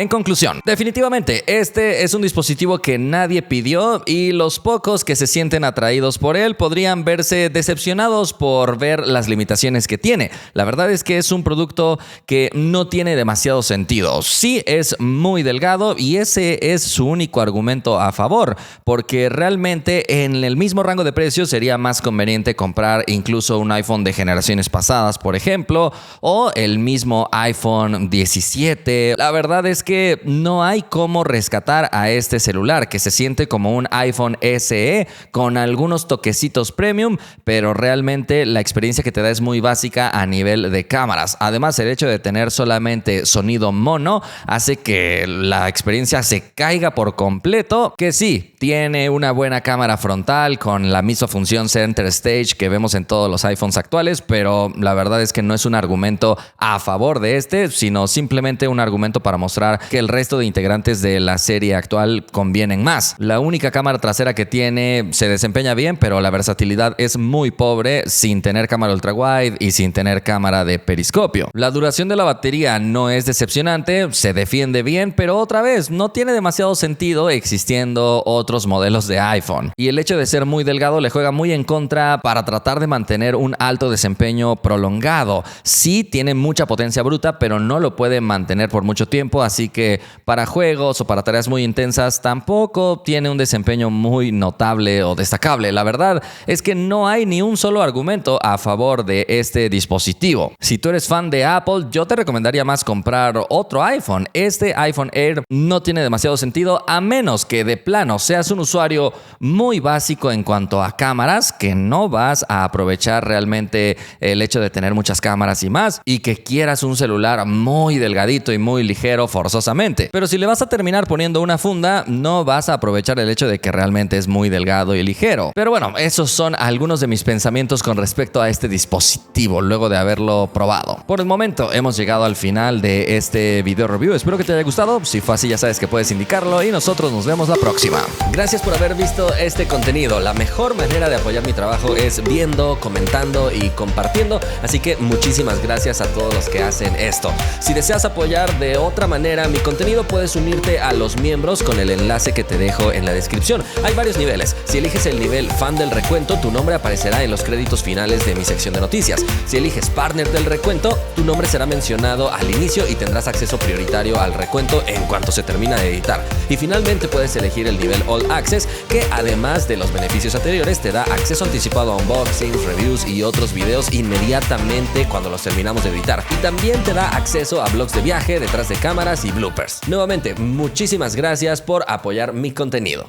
En conclusión, definitivamente este es un dispositivo que nadie pidió y los pocos que se sienten atraídos por él podrían verse decepcionados por ver las limitaciones que tiene. La verdad es que es un producto que no tiene demasiado sentido. Sí es muy delgado y ese es su único argumento a favor, porque realmente en el mismo rango de precios sería más conveniente comprar incluso un iPhone de generaciones pasadas, por ejemplo, o el mismo iPhone 17. La verdad es que no hay cómo rescatar a este celular, que se siente como un iPhone SE con algunos toquecitos premium, pero realmente la experiencia que te da es muy básica a nivel de cámaras. Además, el hecho de tener solamente sonido mono hace que la experiencia se caiga por completo, que sí, tiene una buena cámara frontal con la misma función Center Stage que vemos en todos los iPhones actuales, pero la verdad es que no es un argumento a favor de este, sino simplemente un argumento para mostrar que el resto de integrantes de la serie actual convienen más. La única cámara trasera que tiene se desempeña bien, pero la versatilidad es muy pobre sin tener cámara ultra wide y sin tener cámara de periscopio. La duración de la batería no es decepcionante, se defiende bien, pero otra vez no tiene demasiado sentido existiendo otros modelos de iPhone. Y el hecho de ser muy delgado le juega muy en contra para tratar de mantener un alto desempeño prolongado. Sí tiene mucha potencia bruta, pero no lo puede mantener por mucho tiempo, así que para juegos o para tareas muy intensas tampoco tiene un desempeño muy notable o destacable. La verdad es que no hay ni un solo argumento a favor de este dispositivo. Si tú eres fan de Apple, yo te recomendaría más comprar otro iPhone. Este iPhone Air no tiene demasiado sentido a menos que de plano seas un usuario muy básico en cuanto a cámaras, que no vas a aprovechar realmente el hecho de tener muchas cámaras y más, y que quieras un celular muy delgadito y muy ligero forzosamente. Pero si le vas a terminar poniendo una funda, no vas a aprovechar el hecho de que realmente es muy delgado y ligero. Pero bueno, esos son algunos de mis pensamientos con respecto a este dispositivo luego de haberlo probado. Por el momento hemos llegado al final de este video review. Espero que te haya gustado. Si fue así, ya sabes que puedes indicarlo y nosotros nos vemos la próxima. Gracias por haber visto este contenido. La mejor manera de apoyar mi trabajo es viendo, comentando y compartiendo, así que muchísimas gracias a todos los que hacen esto. Si deseas apoyar de otra manera mi contenido, puedes unirte a los miembros con el enlace que te dejo en la descripción. Hay varios niveles. Si eliges el nivel fan del recuento, tu nombre aparecerá en los créditos finales de mi sección de noticias. Si eliges partner del recuento, tu nombre será mencionado al inicio y tendrás acceso prioritario al recuento en cuanto se termina de editar. Y finalmente puedes elegir el nivel All Access, que además de los beneficios anteriores te da acceso anticipado a unboxings, reviews y otros videos inmediatamente cuando los terminamos de editar. Y también te da acceso a vlogs de viaje, detrás de cámaras y bloopers. Nuevamente, muchísimas gracias por apoyar mi contenido.